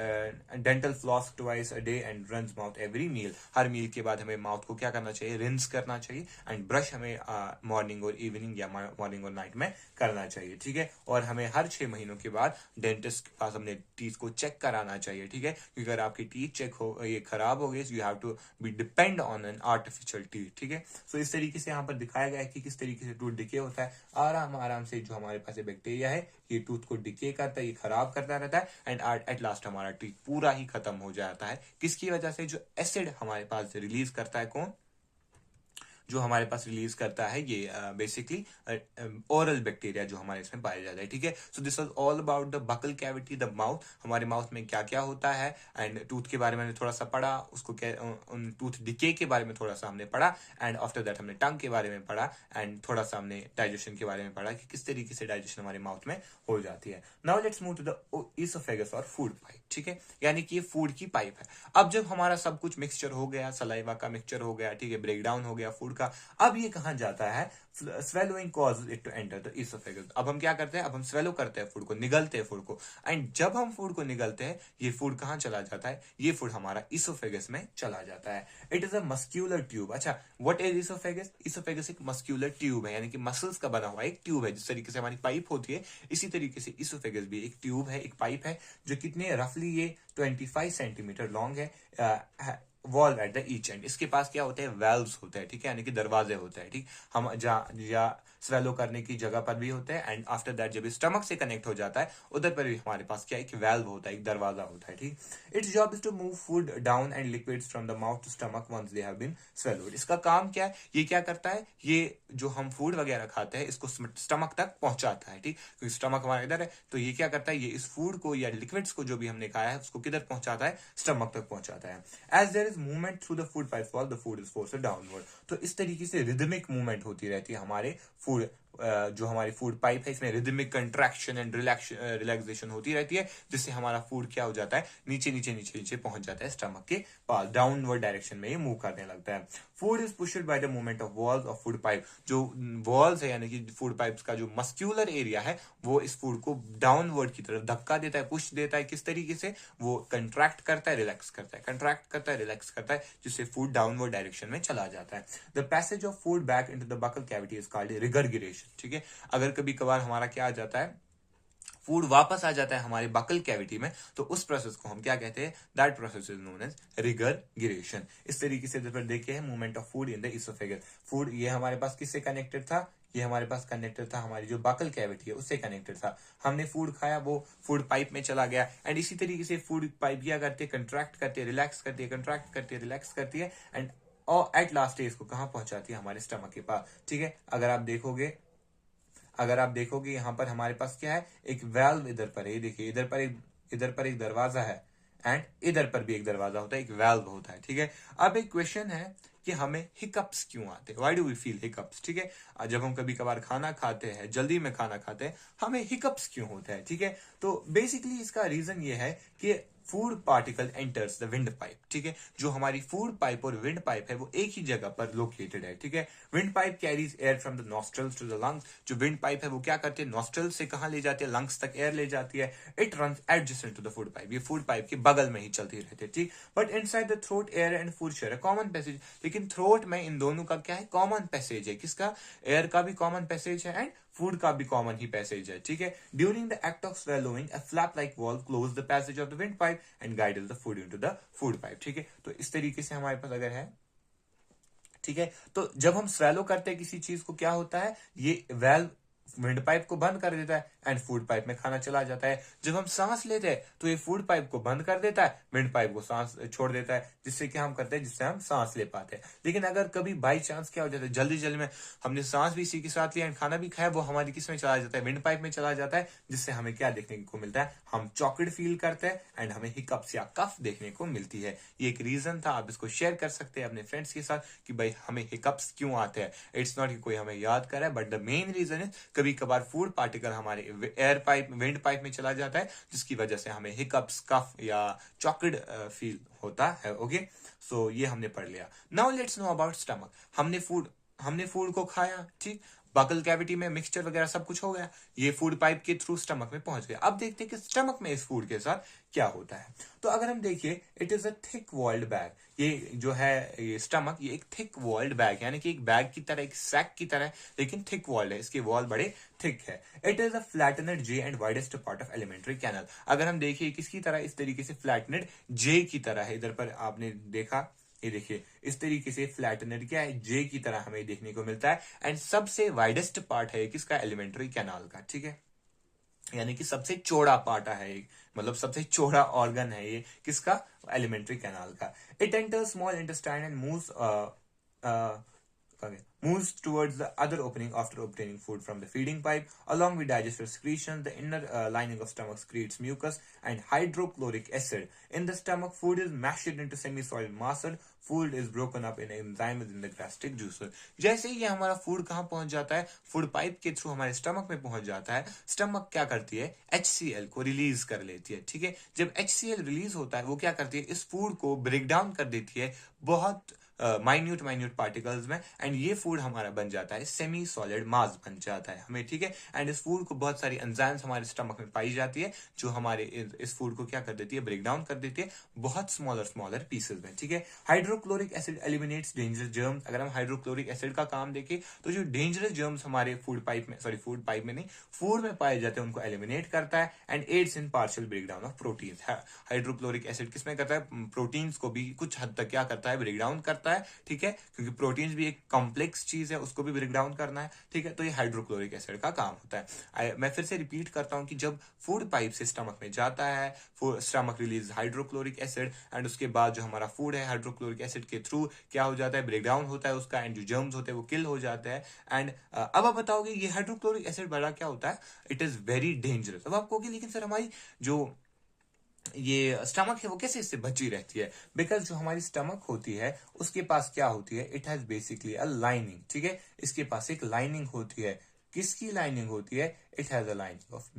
dental floss twice a day and rinse mouth every meal. हर मील के बाद हमें माउथ को क्या करना चाहिए, रिंस करना चाहिए, एंड ब्रश हमें मॉर्निंग और इवनिंग या मॉर्निंग और नाइट में करना चाहिए, ठीक है। और हमें हर 6 महीनों के बाद डेंटिस्ट के पास अपने टीथ को चेक कराना चाहिए, ठीक है, क्योंकि अगर आपकी टीथ चेक हो, ये खराब हो गए, you have to be depend on an artificial teeth, ठीक है। सो इस तरीके से यहाँ पर दिखाया गया है कि किस तरीके से टूथ डिके होता है। आराम आराम से जो हमारे पास बैक्टीरिया है ये टूथ को डिके करता है, ये खराब करता रहता है, एंड एट लास्ट हमारा टीथ पूरा ही खत्म हो जाता है। किसकी वजह से, जो एसिड हमारे पास रिलीज करता है, कौन, जो हमारे पास रिलीज करता है ये बेसिकली ओरल बैक्टीरिया जो हमारे इसमें पाया जाता है, ठीक है। So this was all about the buccal cavity, the mouth, हमारे माउथ में क्या क्या होता है, एंड टूथ के बारे में थोड़ा सा पढ़ा, उसको उन टूथ डिके के बारे में थोड़ा सा हमने पढ़ा, एंड आफ्टर दैट हमने टंग के बारे में पढ़ा, एंड थोड़ा सा हमने डाइजेशन के बारे में पढ़ा कि किस तरीके से डाइजेशन हमारे माउथ में हो जाती है। Now let's move to the oesophagus और फूड पाइप, ठीक है, यानी कि ये फूड की पाइप है। अब जब हमारा सब कुछ मिक्सचर हो गया, सलाइवा का मिक्सचर हो गया, ठीक है, ब्रेक डाउन हो गया फूड का, अब ये कहां जाता है, swallowing causes it to enter the esophagus। अब हम क्या करते हैं, अब हम स्वेलो करते हैं फूड को, निगलते हैं फूड को, एंड जब हम फूड को निगलते हैं ये फूड कहां चला जाता है, ये फूड हमारा इसोफेगस में चला जाता है। It is a muscular tube. अच्छा, व्हाट इज इसोफेगस? इसोफेगस एक मस्क्यूलर ट्यूब है, यानी कि मसल्स का बना हुआ एक ट्यूब है। जिस तरीके से हमारी पाइप होती है, इसी तरीके से इसोफेगस भी एक ट्यूब है, एक पाइप है, जो कितने रफली ये 25 सेंटीमीटर लॉन्ग है, valve at the each and. इसके पास क्या होते हैं, वेल्व्स होते हैं, ठीक है, यानी कि दरवाजे होते हैं, ठीक। हम या स्वेलो करने की जगह पर भी होते हैं, एंड आफ्टर दैट जब स्टमक से कनेक्ट हो जाता है उधर पर भी हमारे पास क्या है, एक वेल्व होता है, एक दरवाजा होता है, ठीक। It's job is to move food down and liquids from the mouth to stomach once they have been swallowed. इसका काम क्या है, ये क्या करता है, ये जो हम फूड वगैरह खाते हैं इसको स्टमक तक पहुंचाता है, ठीक, क्योंकि स्टमक हमारा इधर है, तो ये क्या करता है, ये इस फूड को या लिक्विड्स को जो भी हमने खाया है उसको किधर पहुंचाता है, स्टमक तक पहुंचाता है। As there is movement through the food pipe wall, the food is forced downward. तो इस तरीके से रिदमिक मूवमेंट होती रहती है हमारे फूड, जो हमारी फूड पाइप है इसमें रिदमिक कंट्रैक्शन एंड रिलैक्सेशन होती रहती है, जिससे हमारा फूड क्या हो जाता है, नीचे नीचे नीचे नीचे पहुंच जाता है स्टमक के पास, डाउनवर्ड डायरेक्शन में ये मूव करने लगता है। Food is pushed by the movement of walls of food pipe. जो वॉल्स है यानी कि फूड पाइप्स का जो मस्क्यूलर एरिया है वो इस फूड को डाउनवर्ड की तरफ धक्का देता है, पुश देता है। किस तरीके से, वो कंट्रैक्ट करता है, रिलैक्स करता है, कंट्रैक्ट करता है, रिलैक्स करता है, जिससे फूड डाउनवर्ड डायरेक्शन में चला जाता है। The passage of food back into the buccal cavity is called regurgitation, ठीक है। अगर कभी कभार हमारा क्या आ जाता है, फूड वापस आ जाता है हमारे बकल कैविटी में, तो उस प्रोसेस को हम क्या कहते हैं, that process is known as regurgitation. इस तरीके से देखिए movement of food in the oesophagus. Food ये हमारे पास किससे कनेक्टेड था, ये हमारे पास कनेक्टेड था हमारी जो बकल कैविटी है उससे कनेक्टेड था। हमने फूड खाया, वो फूड पाइप में चला गया, एंड इसी तरीके से फूड पाइप क्या करती है, कंट्रैक्ट करती है, रिलैक्स करती है, कंट्रैक्ट करती है, रिलैक्स करती है, एंड और एट लास्ट इसको कहां पहुंचाती है, हमारे स्टमक के पास, ठीक है। अगर आप देखोगे यहाँ पर हमारे पास क्या है, एक वेल्व इधर पर है, देखिए इधर पर एक दरवाजा है, एंड इधर पर भी एक दरवाजा होता है, एक वेल्व होता है, ठीक है। अब एक क्वेश्चन है कि हमें हिकअप्स क्यों आते हैं, why do we feel hiccups, ठीक है। जब हम कभी कभार खाना खाते हैं, जल्दी में खाना खाते हैं, हमें हिकअप्स क्यों होता है, ठीक है। तो बेसिकली इसका रीजन ये है कि food particle enters the wind pipe, ठीक है। जो हमारी फूड पाइप और विंड पाइप है वो एक ही जगह पर लोकेटेड है, ठीक है। Wind pipe carries air from the nostrils to the lungs. जो विंड पाइप है वो क्या करती है, नॉस्ट्रल से कहां ले जाती है, लंग्स तक एयर ले जाती है। It runs adjacent to the food pipe, ये फूड पाइप के बगल में ही चलती रहती है, ठीक। But inside the throat air and food share common passage. लेकिन थ्रोट में इन दोनों का क्या है, कॉमन पैसेज है। किसका, एयर का भी कॉमन पैसेज है, एंड फूड का भी कॉमन ही पैसेज है, ठीक है। During the act of swallowing a flap like valve close the passage of the windpipe and guides the food into the food pipe, ठीक है। तो इस तरीके से हमारे पास अगर है, ठीक है, तो जब हम स्वेलो करते हैं किसी चीज को, क्या होता है, ये वेल्व विंड पाइप को बंद कर देता है एंड फूड पाइप में खाना चला जाता है। जब हम सांस लेते हैं तो ये फूड पाइप को बंद कर देता है, विंड पाइप को सांस छोड़ देता है, जिससे कि हम करते हैं, जिससे हम सांस ले पाते हैं। लेकिन अगर कभी बाई चांस क्या हो जाता है, जल्दी जल्दी में हमने सांस भी इसी के साथ लिया एंड खाना भी खाया, वो हमारी किस में चला जाता है, विंड पाइप में चला जाता है, जिससे हमें क्या देखने को मिलता है, हम चॉकड फील करते हैं एंड हमें हिकअप्स या कफ देखने को मिलती है। ये एक रीजन था, आप इसको शेयर कर सकते हैं अपने फ्रेंड्स के साथ कि भाई हमें हिकअप्स क्यों आते हैं। इट्स नॉट कि कोई हमें याद करे, but the main reason is कभी कभार फूड पार्टिकल हमारे एयर पाइप, विंड पाइप में चला जाता है, जिसकी वजह से हमें हिकअप्स, कफ या चॉकड फील होता है। ओके, सो ये हमने पढ़ लिया। Now let's know about stomach. हमने फूड को खाया, ठीक, बकल कैविटी में मिक्सचर वगैरह सब कुछ हो गया, ये फूड पाइप के थ्रू स्टमक में पहुंच गया। अब देखते हैं कि स्टमक में इस फूड के साथ क्या होता है। तो अगर हम देखिए, it is a thick walled bag. ये जो है ये स्टमक, ये एक थिक वॉल्ड बैग, यानी कि एक बैग की तरह, एक सैक की तरह, लेकिन थिक वॉल्ड है, इसके वॉल बड़े थिक है। It is a flattened J and widest part of alimentary canal. अगर हम देखिए किसकी तरह, इस तरीके से फ्लैटनेड जे की तरह है। इधर पर आपने देखा, ये देखिए इस तरीके से फ्लैटनेड क्या है, जे की तरह हमें देखने को मिलता है। एंड सबसे वाइडेस्ट पार्ट है किसका, एलिमेंट्री कैनाल का, ठीक है, यानी कि सबसे चौड़ा पार्ट है, मतलब सबसे चौड़ा ऑर्गन है ये किसका, एलिमेंट्री कैनाल का। It enters small intestine and moves towards the other opening after obtaining food from the feeding pipe. Along with digestive secretions, the inner lining of stomach secretes mucus and hydrochloric acid. In the stomach, food is mashed into semi-solid mass. Food is broken up in enzymes in the gastric juices. जैसे ही हमारा food कहाँ पहुंच जाता है, food pipe के through हमारे stomach में पहुंच जाता है। स्टमक क्या करती है, HCl को रिलीज कर लेती है, ठीक है। जब HCl रिलीज होता है, वो क्या करती है, इस फूड को ब्रेक डाउन कर देती है बहुत माइन्यूट पार्टिकल्स में, एंड ये फूड हमारा बन जाता है सेमी सॉलिड मास बन जाता है हमें, ठीक है। एंड इस फूड को बहुत सारी एंजाइम्स हमारे स्टमक में पाई जाती है, जो हमारे इस फूड को क्या कर देती है, ब्रेक डाउन कर देती है बहुत स्मॉलर पीसेस में, ठीक है। Hydrochloric acid eliminates dangerous germs. अगर हम हाइड्रोक्लोरिक एसिड का काम देखें, तो जो डेंजरस जर्म्स हमारे फूड पाइप में नहीं, फूड में पाए जाते हैं, उनको एलिमिनेट करता है। And aids in partial break down of protein. Hydrochloric acid किसमें करता है, प्रोटीन्स को भी कुछ हद तक क्या करता है, ब्रेक डाउन करता है, ठीक है, क्योंकि प्रोटीन्स भी एक कॉम्प्लेक्स चीज है, उसको भी ब्रेक डाउन करना है, ठीक है। तो ये हाइड्रोक्लोरिक एसिड का काम होता है। मैं फिर से रिपीट करता हूं कि जब फूड पाइप से स्टमक में जाता है, stomach release hydrochloric acid, and उसके बाद जो हमारा फूड है हाइड्रोक्लोरिक एसिड के थ्रू क्या हो जाता है, ब्रेक डाउन होता है उसका, एंड जो जर्म्स होते हैं वो किल हो जाते हैं। एंड अब आप बताओगे ये हाइड्रोक्लोरिक एसिड बड़ा क्या होता है, इट इज वेरी डेंजरस। अब आप कहोगे लेकिन सर हमारी जो ये स्टमक है वो कैसे इससे बची रहती है, बिकॉज जो हमारी स्टमक होती है उसके पास क्या होती है, it has basically a lining, ठीक है। इसके पास एक लाइनिंग होती है, किसकी लाइनिंग होती है, it has a lining of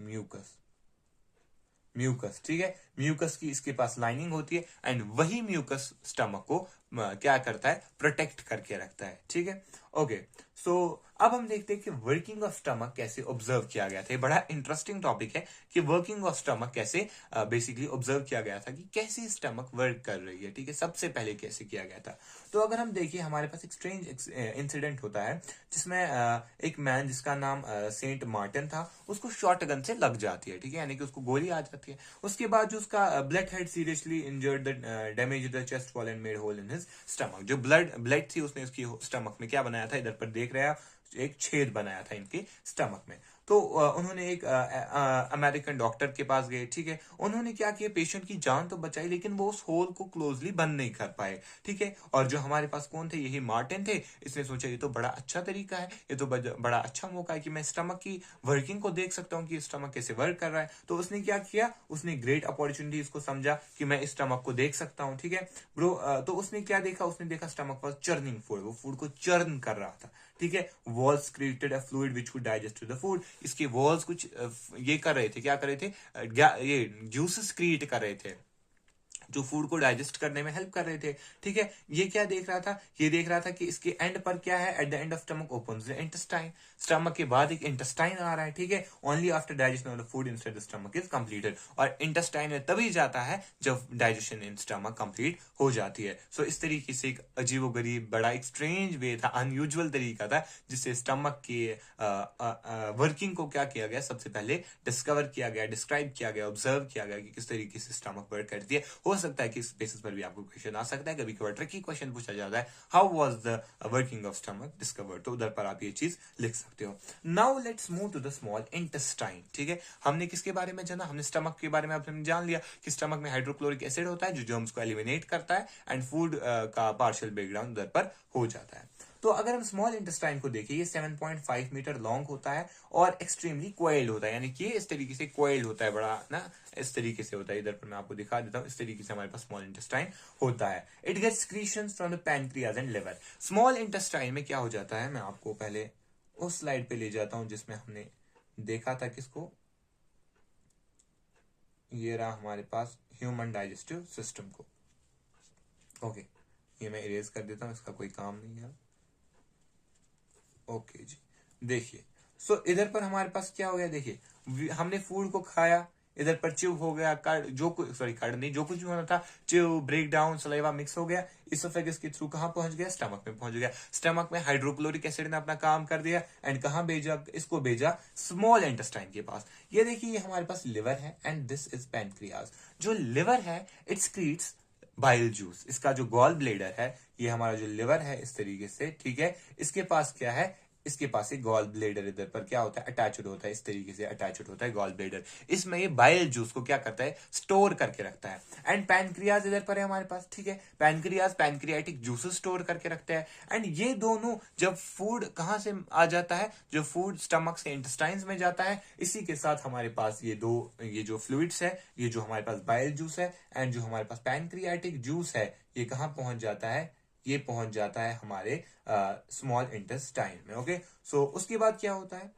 mucus, ठीक है। म्यूकस की इसके पास लाइनिंग होती है, एंड वही म्यूकस स्टमक को क्या करता है, प्रोटेक्ट करके रखता है, ठीक है। ओके, सो अब हम देखते हैं कि वर्किंग ऑफ स्टमक कैसे ऑब्जर्व किया गया था। ये बड़ा इंटरेस्टिंग टॉपिक है कि वर्किंग ऑफ स्टमक कैसे बेसिकली ऑब्जर्व किया गया था, कि कैसे स्टमक वर्क कर रही है, ठीक है। सबसे पहले कैसे किया गया था, तो अगर हम देखिए हमारे पास एक स्ट्रेंज इंसिडेंट होता है, जिसमें एक मैन जिसका नाम सेंट मार्टिन था, उसको शॉर्ट गन से लग जाती है, ठीक है, यानी कि उसको गोली आ जाती है। उसके बाद जो उसका blood had seriously injured the damage the chest wall and made hole in his stomach. जो ब्लड थी उसने उसकी स्टमक में क्या बनाया था, इधर पर देख रहे हैं आप, एक छेद बनाया था इनके स्टमक में। तो उन्होंने एक अमेरिकन डॉक्टर के पास गए, ठीक है। उन्होंने क्या किया, पेशेंट की जान तो बचाई, लेकिन वो उस होल को क्लोजली बंद नहीं कर पाए, ठीक है। और जो हमारे पास कौन थे, यही मार्टिन थे। इसने सोचा ये तो बड़ा अच्छा तरीका है, ये तो बड़ा अच्छा मौका है कि मैं स्टमक की वर्किंग को देख सकता हूँ कि स्टमक कैसे वर्क कर रहा है। तो उसने क्या किया, उसने ग्रेट अपॉर्चुनिटी इसको समझा कि मैं स्टमक को देख सकता हूँ, ठीक है ब्रो। तो उसने क्या देखा, उसने देखा स्टमक पर चर्निंग फूड, वो फूड को चर्न कर रहा था, ठीक है। Walls created a fluid which could digest the food. इसके वॉल्स कुछ ये कर रहे थे, क्या कर रहे थे, ये जूसेस क्रिएट कर रहे थे, जो फूड को डाइजेस्ट करने में हेल्प कर रहे थे, ठीक है। ये क्या देख रहा था, ये देख रहा था कि इसके एंड पर क्या है, eight the end of stomach opens the intestine. Stomach के बाद एक इंटेस्टाइन आ रहा है, ठीक है। Only after digestion of the food inside the stomach is completed. और इंटेस्टाइन में तभी जाता है जब डाइजेशन इन स्टमक कंप्लीट हो जाती है। सो इस तरीके से एक अजीबोगरीब बड़ा एक स्ट्रेंज वे था, अनयूजुअल तरीका था, जिससे स्टमक की वर्किंग को क्या किया गया, सबसे पहले डिस्कवर किया गया, डिस्क्राइब किया गया, ऑब्जर्व किया गया कि किस तरीके से स्टमक वर्क करती है। हो सकता है कि इस बेसिस पर भी आपको क्वेश्चन आ सकता है, कभी कभार ट्रिकी क्वेश्चन पूछा जाता है, how was the working of stomach discovered, तो उधर पर आप ये चीज लिख सकते हो। Now let's move to the small intestine, ठीक है। हमने किसके बारे में जाना, हमने स्टमक के बारे में आपने जान लिया कि स्टमक में हाइड्रोक्लोरिक एसिड होता है जो जर्म्स को एलिमिनेट करता है, एंड फूड का पार्शियल ब्रेकडाउन उधर पर हो जाता है। तो अगर हम स्मॉल इंटेस्टाइन को देखें, ये 7.5 मीटर लॉन्ग होता है और एक्सट्रीमली कोइल्ड होता है, यानी कि इस तरीके से कोइल्ड होता है, बड़ा ना इस तरीके से होता है। इधर पर मैं आपको दिखा देता हूं, इस तरीके से हमारे पास स्मॉल इंटेस्टाइन होता है। It gets secretions from the pancreas and liver. Small intestine में क्या हो जाता है, मैं आपको पहले उस स्लाइड पे ले जाता हूं जिसमें हमने देखा था किसको, ये रहा हमारे पास ह्यूमन डाइजेस्टिव सिस्टम को। ओके, ये मैं इरेज कर देता हूं, इसका कोई काम नहीं है। ओके जी, देखिए सो इधर पर हमारे पास क्या हो गया, देखिए हमने फूड को खाया, इधर पर च्यू हो गया, कार्ड जो कुछ, सॉरी कार्ड नहीं, जो कुछ भी होना था, chew, break down, saliva mix हो गया, इसोफेगस के थ्रू कहां पहुंच गया, स्टमक में पहुंच गया। स्टमक में हाइड्रोक्लोरिक एसिड ने अपना काम कर दिया एंड कहां भेजा, इसको भेजा स्मॉल इंटेस्टाइन के पास। ये देखिए ये हमारे पास लिवर है एंड दिस इज पैनक्रियाज। जो लिवर है इट सक्रीट्स बाइल जूस। इसका जो गॉल ब्लेडर है, ये हमारा जो लिवर है इस तरीके से, ठीक है, इसके पास क्या है, इसके पास एक गॉल ब्लेडर इधर पर क्या होता है, अटैच्ड होता है, इस तरीके से अटैच्ड होता है गॉल ब्लेडर। इसमें ये बाइल जूस को क्या करता है, स्टोर करके रखता है। एंड पैनक्रियाज इधर पर है हमारे पास, ठीक है, पैनक्रियाज पैनक्रियाटिक जूसेस स्टोर करके रखते हैं। एंड ये दोनों जब फूड कहां से आ जाता है, जो फूड स्टमक से इंटेस्टाइन्स में जाता है, इसी के साथ हमारे पास ये दो, ये जो फ्लूइड्स है, ये जो हमारे पास बाइल जूस है एंड जो हमारे पास पैनक्रियाटिक जूस है, ये कहां पहुंच जाता है, ये पहुंच जाता है हमारे स्मॉल इंटेस्टाइन में। ओके, सो उसके बाद क्या होता है,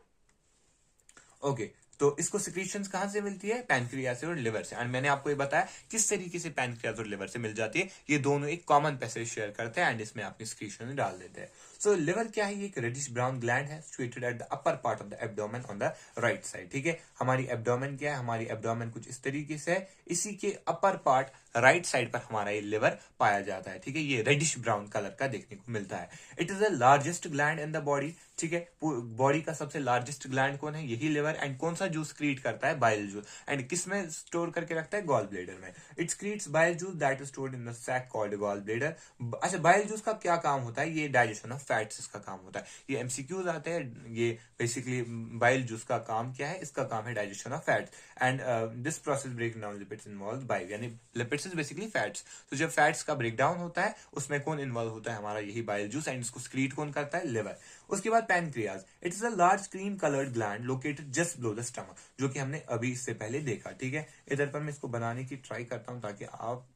ओके, तो इसको सिक्रीशंस कहां से मिलती है, पैनक्रियाज से और लिवर से। एंड मैंने आपको ये बताया किस तरीके से पैनक्रियाज और लिवर से मिल जाती है, ये दोनों एक कॉमन पैसेज शेयर करते हैं एंड इसमें अपनी सिक्रीशन डाल देते हैं। सो लिवर क्या है, ये एक रेडिश ब्राउन ग्लैंड है situated at the upper part of the abdomen on the right side. ठीक है, हमारी एब्डोमेन क्या है, हमारी एब्डोमेन कुछ इस तरीके से है, इसी के अपर पार्ट राइट साइड पर हमारा ये लिवर पाया जाता है। ठीक है, ये रेडिश ब्राउन कलर का देखने को मिलता है। It is the largest gland in the body. ठीक है, बॉडी का सबसे लार्जेस्ट ग्लैंड कौन है, यही लिवर। एंड कौन सा जूस क्रिएट करता है, बाइल जूस। एंड किस में स्टोर करके रखता है, गॉल ब्लेडर में। It's creates bile juice that is stored in the sac called gall bladder. अच्छा, बाइल जूस का क्या काम होता है, ये डाइजेशन ऑफ फैट्स इसका काम होता है। ये एमसीक्यूज आते हैं, ये बेसिकली बाइल जूस का काम क्या है, इसका काम है digestion of fats. And this process break down lipids involve bile, यानी लिपिड्स इज बेसिकली फैट्स। तो जब फैट्स का ब्रेक डाउन होता है उसमें कौन इन्वॉल्व होता है, हमारा यही बाइल जूस। एंड इसको स्क्रीट कौन करता है, लिवर। उसके बाद pancreas, it is a large cream coloured gland located just below the stomach, जो कि हमने अभी इससे पहले देखा। ठीक है, इधर पर मैं इसको बनाने की ट्राई करता हूं ताकि आप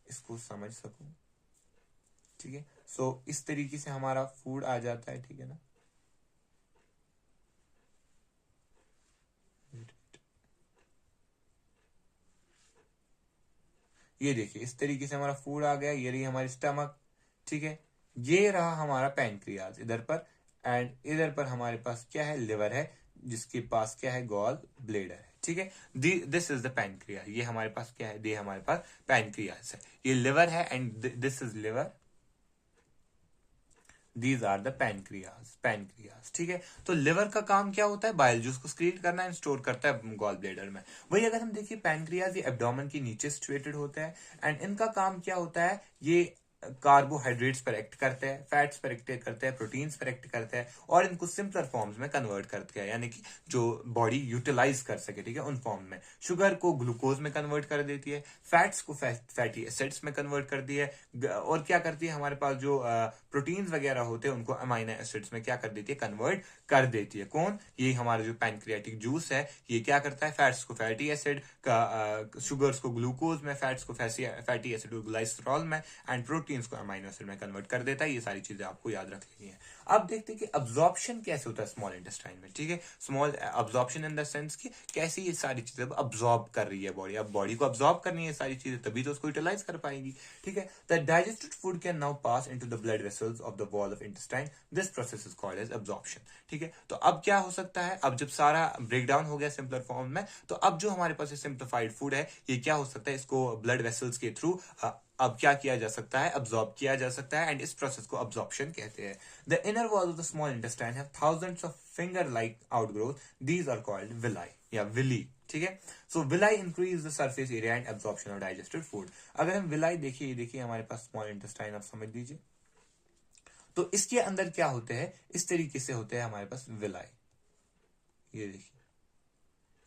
इसको समझ सको। ठीक है, सो इस तरीके से हमारा फूड आ जाता है। ठीक है ना, ये देखिए इस तरीके से हमारा फूड आ गया, ये रही हमारी स्टमक। ठीक है, ये रहा हमारा पैनक्रियाज इधर पर। एंड इधर पर हमारे पास क्या है, लिवर है, जिसके पास क्या है, गॉल ब्लेडर है। ठीक है, दिस इज द पैनक्रिया, ये हमारे पास क्या है, ये हमारे पास पैनक्रियाज है, ये लिवर है and this is liver, these are the pancreas. ठीक है, तो लिवर का काम क्या होता है, बाइल जूस को स्क्रीट करना एंड स्टोर करता है गॉल ब्लेडर में। वही अगर हम देखिए पैनक्रियाज ये एब्डोमेन के नीचे सिचुएटेड होते हैं एंड इनका काम क्या होता है, ये कार्बोहाइड्रेट्स पर एक्ट करते हैं, फैट्स पर एक्ट करते हैं, प्रोटीन्स पर एक्ट करते हैं और इनको सिंपलर फॉर्म्स में कन्वर्ट करते हैं, यानी कि जो बॉडी यूटिलाइज कर सके। ठीक है, उन फॉर्म में शुगर को ग्लूकोज में कन्वर्ट कर देती है, फैट्स को फैटी एसिड्स में कन्वर्ट कर दी है, और क्या करती है, हमारे पास जो प्रोटीन्स वगैरह होते हैं उनको अमाइनो एसिड्स में क्या कर देती है, कन्वर्ट कर देती है। कौन, ये हमारा जो पैनक्रियाटिक जूस है, ये क्या करता है, फैट्स को फैटी एसिड का, शुगर्स को ग्लूकोज में, फैट्स को फैटी एसिड को ग्लाइसरॉल में एंड प्रोटीन्स को अमाइनो एसिड में कन्वर्ट कर देता है। ये सारी चीजें आपको याद रख लेनी है। अब देखते हैं कि अब्जॉर्प्शन कैसे होता है स्मॉल इंटेस्टाइन में। ठीक है, small absorption in the sense कि कैसे ये सारी चीजें अब्जॉर्ब कर रही है बॉडी। अब बॉडी को अब्जॉर्ब करनी है सारी चीजें, तभी तो उसको यूटिलाइज कर पाएगी। ठीक है, the digested food can now pass into the blood vessels of the wall of intestine, this process is called as absorption. ठीक है, तो अब क्या हो सकता है, अब जब सारा ब्रेक डाउन हो गया सिंपलर फॉर्म में, तो अब जो हमारे पास सिंप्लीफाइड फूड है, ये क्या हो सकता है, इसको ब्लड वेसल्स के थ्रू अब क्या किया जा सकता है, अब्सॉर्ब किया जा सकता है एंड इस प्रोसेस को अब्सॉर्प्शन कहते हैं। The inner wall of the small intestine have thousands of finger like outgrowth, these are called villi या विली। ठीक है, so villi increase the surface area and absorption of digested food. अगर हम villi देखिए, ये देखिए हमारे पास स्मॉल इंटेस्टाइन, आप समझ लीजिए, तो इसके अंदर क्या होते हैं, इस तरीके से होते हैं हमारे पास विलाई। ये देखिए,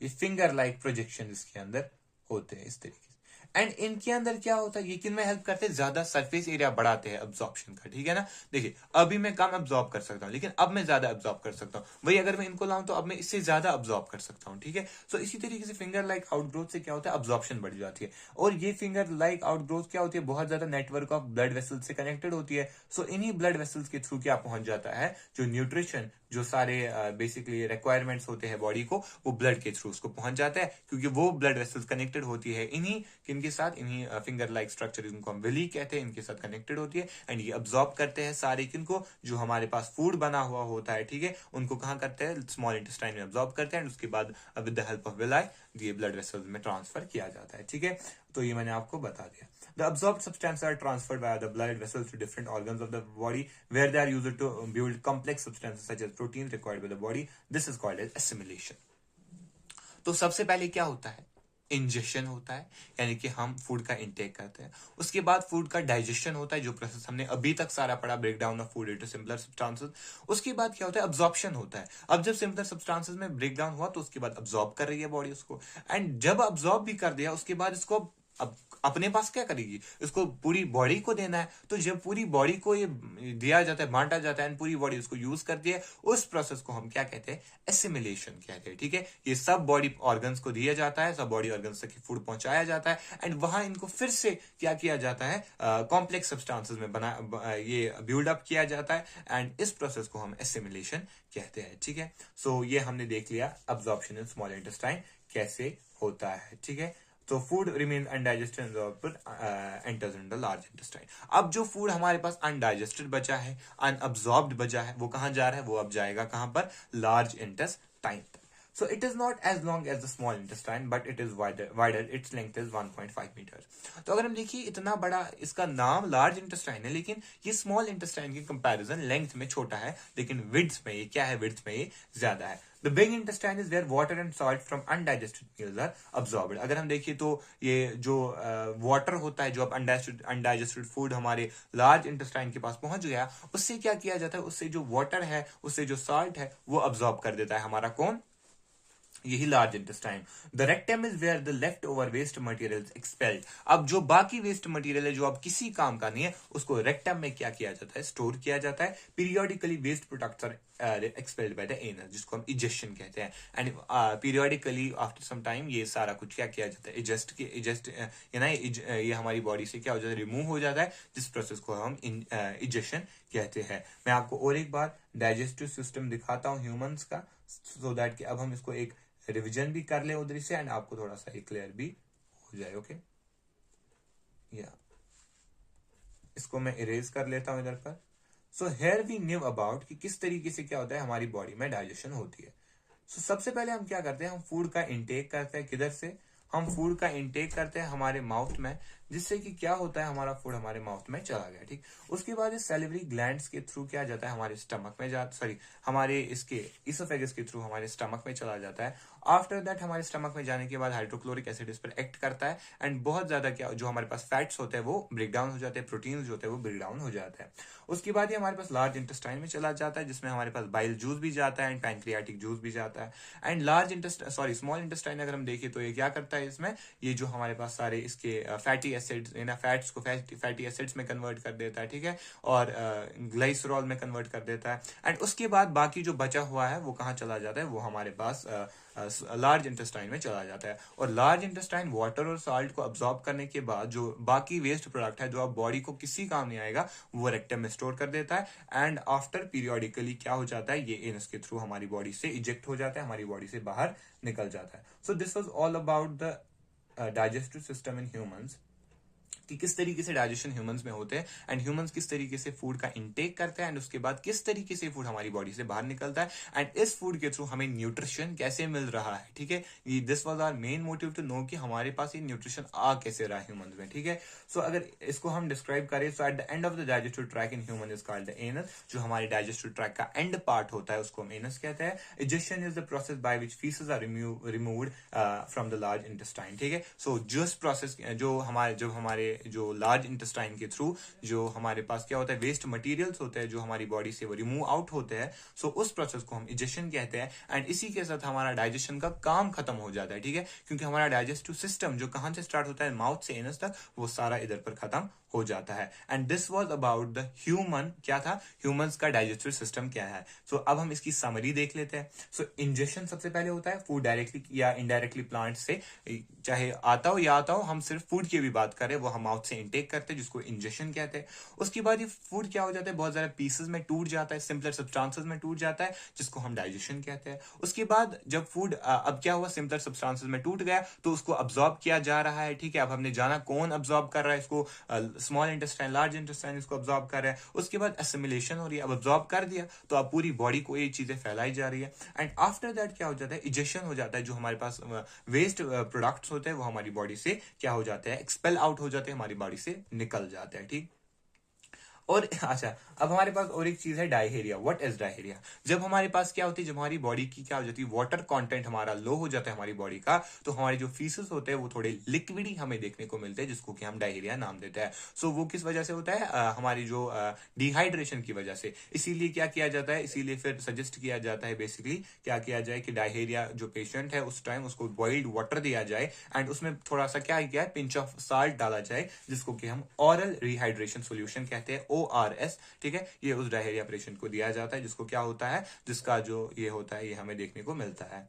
ये फिंगर लाइक प्रोजेक्शन इसके अंदर होते हैं इस तरीके से। एंड इनके अंदर क्या होता है, ये किन में हेल्प करते हैं, ज्यादा सरफेस एरिया बढ़ाते हैं अब्जॉर्प्शन का। ठीक है ना, देखिए अभी मैं कम अब्जॉर्ब कर सकता हूँ लेकिन अब मैं ज्यादा अब्जॉर्ब कर सकता हूँ। वही अगर मैं इनको लाऊं तो अब मैं इससे ज्यादा अब्जॉर्ब कर सकता हूँ। ठीक है, सो इसी तरीके से फिंगर लाइक आउटग्रोथ से क्या होता है, अब्जॉर्प्शन बढ़ जाती है। और ये फिंगर लाइक आउटग्रोथ क्या होती है, बहुत ज्यादा नेटवर्क ऑफ ब्लड वेसल्स से कनेक्टेड होती है। सो इन्हीं ब्लड वेसल्स के थ्रू क्या पहुंच जाता है, जो न्यूट्रिशन जो सारे बेसिकली रिक्वायरमेंट्स होते हैं बॉडी को, वो ब्लड के थ्रू उसको पहुंच जाता है, क्योंकि वो ब्लड वेसल्स कनेक्टेड होती है इन्हीं किनके साथ, इन्हीं फिंगर लाइक स्ट्रक्चर, इनको हम विली कहते हैं, इनके साथ कनेक्टेड होती है। एंड ये अब्सॉर्ब करते हैं सारे किनको, जो हमारे पास फूड बना हुआ होता है, ठीक है, उनको कहाँ करते हैं, स्मॉल इंटेस्टाइन में अब्सॉर्ब करते हैं, एंड उसके बाद with the help of villi ये ब्लड वेसल्स में ट्रांसफर किया जाता है, ठीक है। तो ये मैंने आपको बता दिया। The absorbed substances are transferred via the blood vessels to different organs of the body, where they are used to build complex substances such as proteins required by the body. This is called as assimilation. तो सबसे पहले क्या होता है, ingestion होता है, यानी कि हम फूड का इंटेक करते हैं। उसके बाद फूड का डाइजेशन होता है, जो प्रोसेस हमने अभी तक सारा पढ़ा, break down of food into simpler substances. उसके बाद क्या होता है, अब्जॉर्प्शन होता है। अब जब सिंपलर सब्सटेंसेस में ब्रेक डाउन हुआ तो उसके बाद अब्जॉर्ब कर रही है बॉडी उसको, एंड जब अब्जॉर्ब भी कर दिया उसके बाद इसको अब अपने पास क्या करेगी, इसको पूरी बॉडी को देना है। तो जब पूरी बॉडी को ये दिया जाता है, बांटा जाता है, एंड पूरी बॉडी उसको यूज करती है, उस प्रोसेस को हम क्या कहते हैं, एसिमिलेशन कहते हैं, ठीक है। ये सब बॉडी ऑर्गन्स को दिया जाता है, सब बॉडी ऑर्गन्स तक फूड पहुंचाया जाता है, एंड वहां इनको फिर से क्या किया जाता है, कॉम्प्लेक्स सब्सटेंसेस में बना ये बिल्ड अप किया जाता है, एंड इस प्रोसेस को हम एसिमिलेशन कहते हैं, ठीक है। सो ये हमने देख लिया अब्जॉर्प्शन इन स्मॉल इंटेस्टाइन कैसे होता है, ठीक है। तो food remain undigested enters in the large intestine. अब जो फूड हमारे पास अनडाइजेस्टेड बचा है, अनअब्सॉर्ब्ड बचा है, वो कहां जा रहा है, वो अब जाएगा कहां पर, लार्ज इंटेस्टाइन तक। So it is not as long as the small intestine, but it is wider. Its length is 1.5 meters. तो अगर हम देखिए इतना बड़ा, इसका नाम लार्ज इंटेस्टाइन है, लेकिन ये स्मॉल इंटेस्टाइन के कंपैरिजन लेंथ में छोटा है, लेकिन विड्थ में ये क्या है, विड्थ में ये ज्यादा है। The big intestine is where water and salt from undigested meals are absorbed. अगर हम देखिए तो ये जो वाटर होता है, जो अब अनडाइजेस्टेड फूड हमारे लार्ज इंटेस्टाइन के पास पहुंच गया, उससे क्या किया जाता है, उससे जो वाटर है, उससे जो सॉल्ट है, वो अब्सॉर्ब कर देता है हमारा कौन, यही large intestine. The rectum is where the left over waste material expelled. अब जो बाकी वेस्ट मटेरियल है, जो अब किसी काम का नहीं है, उसको रेक्टम में क्या किया जाता है, स्टोर किया जाता है। Periodically waste products are expelled by the anus, जिसको हम इजेक्शन कहते हैं, and periodically after some time ये सारा कुछ क्या किया जाता है, इजेस्ट ये हमारी बॉडी से क्या हो जाता है, रिमूव हो जाता है, जिस प्रोसेस को हम इजेक्शन कहते हैं। मैं आपको और एक बार डाइजेस्टिव सिस्टम दिखाता हूँ ह्यूमंस का, सो दैट कि अब हम इसको एक रिवीजन भी कर ले उधर से, एंड आपको थोड़ा सा क्लियर भी हो जाए, ओके। या इसको मैं इरेज कर लेता हूं इधर पर। So here we knew about कि किस तरीके से क्या होता है हमारी बॉडी में डाइजेशन होती है। सो सबसे पहले हम क्या करते हैं, हम फूड का इंटेक करते हैं, किधर से, हम फूड का इंटेक करते हैं हमारे माउथ में, जिससे कि क्या होता है, हमारा फूड हमारे माउथ में चला गया, ठीक। उसके बाद इस सैलिवरी ग्लैंड्स के थ्रू क्या जाता है, हमारे स्टमक में हमारे इसके इसोफेगस के थ्रू हमारे स्टमक में चला जाता है। आफ्टर दैट हमारे स्टमक में जाने के बाद हाइड्रोक्लोरिक एसिड इस पर एक्ट करता है, एंड बहुत ज्यादा क्या, जो हमारे पास फैट्स होते हैं वो ब्रेक डाउन हो जाते हैं, प्रोटीन्स जो होते हैं वो ब्रेक डाउन हो जाता है। उसके बाद ये हमारे पास लार्ज इंटेस्टाइन में चला जाता है, जिसमें हमारे पास बाइल जूस भी जाता है, एंड पैंक्रियाटिक जूस भी जाता है। एंड स्मॉल इंटेस्टाइन अगर हम देखें तो ये क्या करता है, इसमें ये जो हमारे पास सारे इसके फैटी एसिड्स, फैट्स को फैटी एसिड्स में कन्वर्ट कर देता है, ठीक है, और ग्लाइसरॉल में कन्वर्ट कर देता है। एंड उसके बाद बाकी जो बचा हुआ है वो कहाँ चला जाता है, वो हमारे पास लार्ज इंटेस्टाइन में चला जाता है। और लार्ज इंटेस्टाइन वाटर और सॉल्ट को अब्सॉर्ब करने के बाद जो बाकी वेस्ट प्रोडक्ट है, जो अब बॉडी को किसी काम नहीं आएगा, वो रेक्टम में स्टोर कर देता है, एंड आफ्टर पीरियोडिकली क्या हो जाता है, ये एनस के थ्रू हमारी बॉडी से इजेक्ट हो जाता है, हमारी बॉडी से बाहर निकल जाता है। So this was all about the digestive system in humans, कि किस तरीके से डाइजेशन ह्यूमंस में होते हैं, एंड ह्यूमंस किस तरीके से फूड का इंटेक करते हैं, एंड उसके बाद किस तरीके से फूड हमारी बॉडी से बाहर निकलता है, एंड इस फूड के थ्रू हमें न्यूट्रिशन कैसे मिल रहा है, ठीक है। This was our main motive to know कि हमारे पास ये न्यूट्रिशन आ कैसे रहा है ह्यूमंस में, ठीक है। सो अगर इसको हम डिस्क्राइब करें, so at the end of the digestive track in human is called the anus. जो हमारे डाइजेस्टिव ट्रैक का एंड पार्ट होता है उसको हम एनस कहते हैं। Egestion is the process by which faeces are removed from the large intestine, ठीक है। सो जिस प्रोसेस जो हमारे जो लार्ज इंटेस्टाइन के थ्रू जो हमारे पास क्या होता है, वेस्ट मटेरियल्स होते हैं जो हमारी बॉडी से वो रिमूव आउट होते हैं, सो उस प्रोसेस को हम इजेक्शन कहते हैं। एंड इसी के साथ हमारा डाइजेशन का काम खत्म हो जाता है, ठीक है, क्योंकि हमारा डाइजेस्टिव सिस्टम जो कहां से स्टार्ट होता है, माउथ से एनस तक, वो सारा इधर पर खत्म हो जाता है। And this was about the human, क्या था, ह्यूमंस का डाइजेस्टिव सिस्टम क्या है। सो अब हम इसकी समरी देख लेते हैं। सो इंजेक्शन सबसे पहले होता है, फूड डायरेक्टली या इनडायरेक्टली प्लांट से, चाहे आता हो या आता हो, हम सिर्फ फूड की भी बात करें, वो हम माउथ से इंटेक करते हैं, जिसको इंजेक्शन कहते हैं। उसके बाद ये फूड क्या हो जाता है, बहुत ज्यादा पीसेस में टूट जाता है, सिंपलर सब्सटेंसेस में टूट जाता है, जिसको हम डाइजेशन कहते हैं। उसके बाद जब फूड अब क्या हुआ, सिंपलर सब्सटेंसेस में टूट गया, तो उसको अब्सॉर्ब किया जा रहा है। ठीक है, अब हमने जाना कौन अब्सॉर्ब कर रहा है इसको, स्मॉल इंटेस्टाइन, लार्ज इंटेस्टाइन इसको अब्सॉर्ब कर रहा है। उसके बाद एसिमिलेशन हो रही है, अब अब्सॉर्ब कर दिया तो अब पूरी बॉडी को ये चीजें फैलाई जा रही है। एंड आफ्टर दैट क्या हो जाता है, इजेक्शन हो जाता है, जो हमारे पास वेस्ट प्रोडक्ट्स होते हैं वो हमारी बॉडी से क्या हो जाते हैं, एक्सपेल आउट हो जाते हैं, हमारी बॉडी से निकल जाते हैं। ठीक। और अच्छा, अब हमारे पास और एक चीज है डायहेरिया। What is डायहेरिया? जब हमारे पास क्या होती है, जब हमारी बॉडी की क्या हो जाती है, वाटर कंटेंट हमारा लो हो जाता है हमारी बॉडी का, तो हमारे जो फीसेस होते हैं वो थोड़े लिक्विडी हमें देखने को मिलते हैं, जिसको कि हम डायहेरिया नाम देते हैं। सो वो किस वजह से होता है, हमारी जो डिहाइड्रेशन की वजह से। इसीलिए क्या किया जाता है, इसीलिए फिर सजेस्ट किया जाता है, बेसिकली क्या किया जाए कि डायहेरिया जो पेशेंट है उस टाइम उसको बॉइल्ड वाटर दिया जाए, एंड उसमें थोड़ा सा क्या किया है, पिंच ऑफ साल्ट डाला जाए, जिसको कि हम ऑरल रिहाइड्रेशन सोल्यूशन कहते हैं, ORS। ठीक है, ये उस डायरिया पेशेंट को दिया जाता है, जिसको क्या होता है, जिसका जो ये होता है, ये हमें देखने को मिलता है।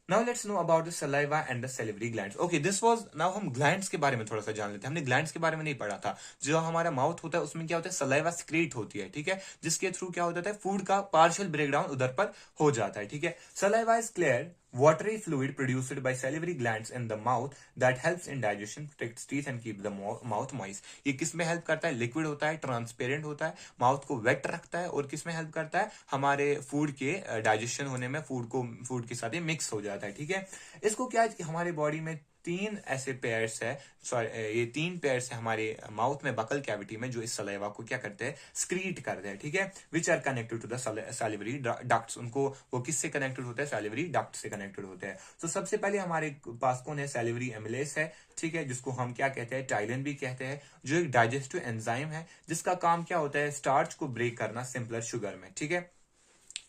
Now let's know about the saliva and the salivary glands. Okay, this was, now हम ग्लैंड्स के बारे में थोड़ा सा जान लेते हैं। हमने ग्लैंड्स के बारे में नहीं पढ़ा था। जो हमारा माउथ होता है उसमें क्या होता है, सलाइवा सिक्रेट होती है। ठीक है, जिसके थ्रू क्या हो जाता है, फूड का पार्शियल ब्रेकडाउन उधर पर हो जाता है। ठीक है, saliva is clear watery fluid produced by salivary glands in the mouth that helps in digestion, protects teeth and keep the mouth moist। ये किस में हेल्प करता है, लिक्विड होता है, ट्रांसपेरेंट होता है, माउथ को वेट रखता है, और किस में हेल्प करता है, हमारे फूड के डाइजेशन होने में, फूड के साथ ये मिक्स हो जाता है। ठीक है, इसको क्या है कि हमारे बॉडी में तीन ऐसे पेयर्स है, सॉरी ये तीन पेयर्स है हमारे माउथ में, बकल कैविटी में, जो इस सलाइवा को क्या करते हैं, स्क्रीट करते हैं। ठीक है, which are connected to the salivary ducts. उनको वो किससे कनेक्टेड होते हैं, सैलिवरी डक्ट से कनेक्टेड होते हैं। तो सबसे पहले हमारे पास कौन है, सैलिवरी एमिलेस है। ठीक है, जिसको हम क्या कहते हैं, टाइलिन भी कहते हैं, जो एक डाइजेस्टिव एंजाइम है, जिसका काम क्या होता है, स्टार्च को ब्रेक करना सिंपलर शुगर में। ठीक है,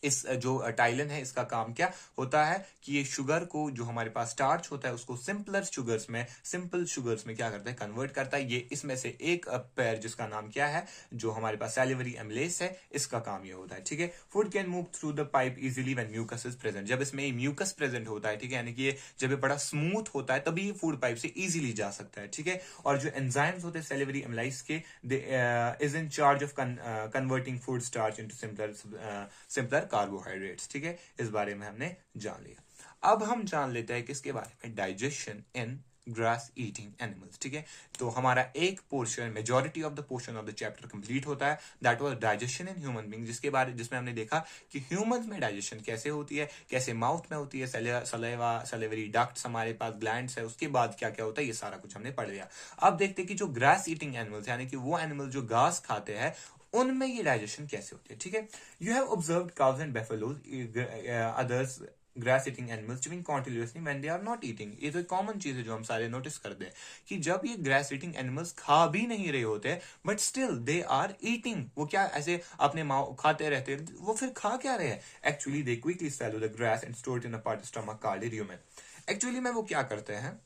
इस जो टाइलन है, इसका काम क्या होता है कि ये शुगर को, जो हमारे पास स्टार्च होता है, उसको सिंपल शुगर्स में क्या करता है, कन्वर्ट करता है। ये इसमें से एक पेयर, जिसका नाम क्या है, जो हमारे पास सैलिवरी एमिलेस है, इसका काम ये होता है। ठीक है, food can move through the pipe easily when mucus is present. जब इसमें म्यूकस प्रेजेंट होता है, ठीक है, यानी कि ये जब ये बड़ा स्मूथ होता है, तभी ये फूड पाइप से इजीली जा सकता है। ठीक है, और जो एंजाइम्स होते हैं सैलिवरी एमिलेस के, they is in charge of converting food starch into simpler carbohydrates. ठीक है, इस बारे में हमने जान लिया। अब हम जान लेते हैं किसके बारे में, डाइजेशन इन ग्रास ईटिंग एनिमल्स। ठीक है, तो हमारा एक portion, majority of the portion of the chapter complete होता है, that was digestion in human being, जिसमें हमने देखा कि ह्यूमंस में डाइजेशन कैसे होती है, कैसे माउथ में होती है, सलेवा, सलेवरी डक्ट्स, हमारे पास ग्लैंड्स है, उसके बाद क्या क्या होता है, ये सारा कुछ हमने पढ़ लिया। अब देखते हैं कि जो ग्रास ईटिंग एनिमल्स, यानी कि वो एनिमल जो घास खाते हैं, उनमें ये डाइजेशन कैसे होती है। ठीक है, you have observed cows and buffaloes, others grass eating animals chewing continuously when they are not eating. ये तो एक कॉमन चीज है जो हम सारे नोटिस करते हैं, कि जब ये ग्रास ईटिंग एनिमल्स खा भी नहीं रहे होते, but still they are eating. वो क्या ऐसे अपने माँ खाते रहते हैं, वो फिर खा क्या रहे हैं, actually they quickly swallow the grass and store it in a part stomach called lumen. Actually में वो क्या करते हैं,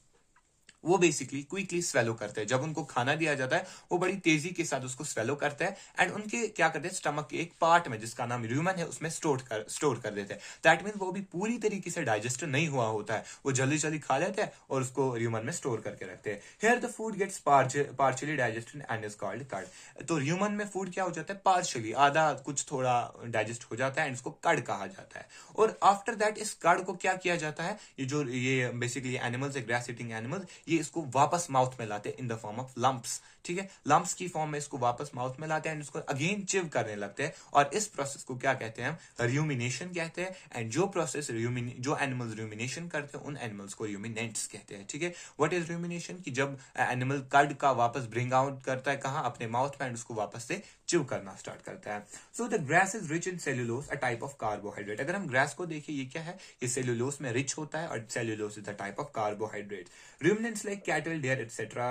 वो बेसिकली क्विकली स्वेलो करते हैं। जब उनको खाना दिया जाता है, वो बड़ी तेजी के साथ उसको स्वेलो करते हैं, एंड उनके क्या करते हैं, स्टमक के एक पार्ट में, जिसका नाम र्यूमन है, उसमें स्टोर कर देते हैं। दैट मीन वो भी पूरी तरीके से डाइजेस्ट नहीं हुआ होता है, वो जल्दी जल्दी खा लेते हैं और उसको र्यूमन में स्टोर करके रखते हैं। Here the food gets partially digested and is called cud. तो र्यूमन में फूड क्या हो जाता है, पार्शियली, आधा कुछ थोड़ा डाइजेस्ट हो जाता है, एंड इसको कड कहा जाता है। और आफ्टर दैट इस कड को क्या किया जाता है, ये बेसिकली एनिमल्स है, ग्रास ईटिंग एनिमल्स, ये इसको वापस माउथ में लाते हैं in the form of lumps. ठीक है, लंप्स की फॉर्म में इसको वापस माउथ में लाते हैं, एंड इसको अगेन चिव करने लगते हैं, और इस प्रोसेस को क्या कहते हैं, र्यूमिनेशन कहते हैं। एंड जो प्रोसेस जो एनिमल्स र्यूमिनेशन करते हैं, उन एनिमल्स को र्यूमिनेंट्स कहते हैं। ठीक है, व्हाट इज र्यूमिनेशन, कि जब एनिमल कड का वापस ब्रिंग आउट करता है, कहां, अपने माउथ में, एंड उसको वापस से चिव करना स्टार्ट करता है। So the grass is rich in cellulose, a type of carbohydrate. अगर हम ग्रास को देखिए ये क्या है, ये सेल्यूलोज में रिच होता है और cellulose is the type of carbohydrate. Ruminants like cattle, deer etcetera,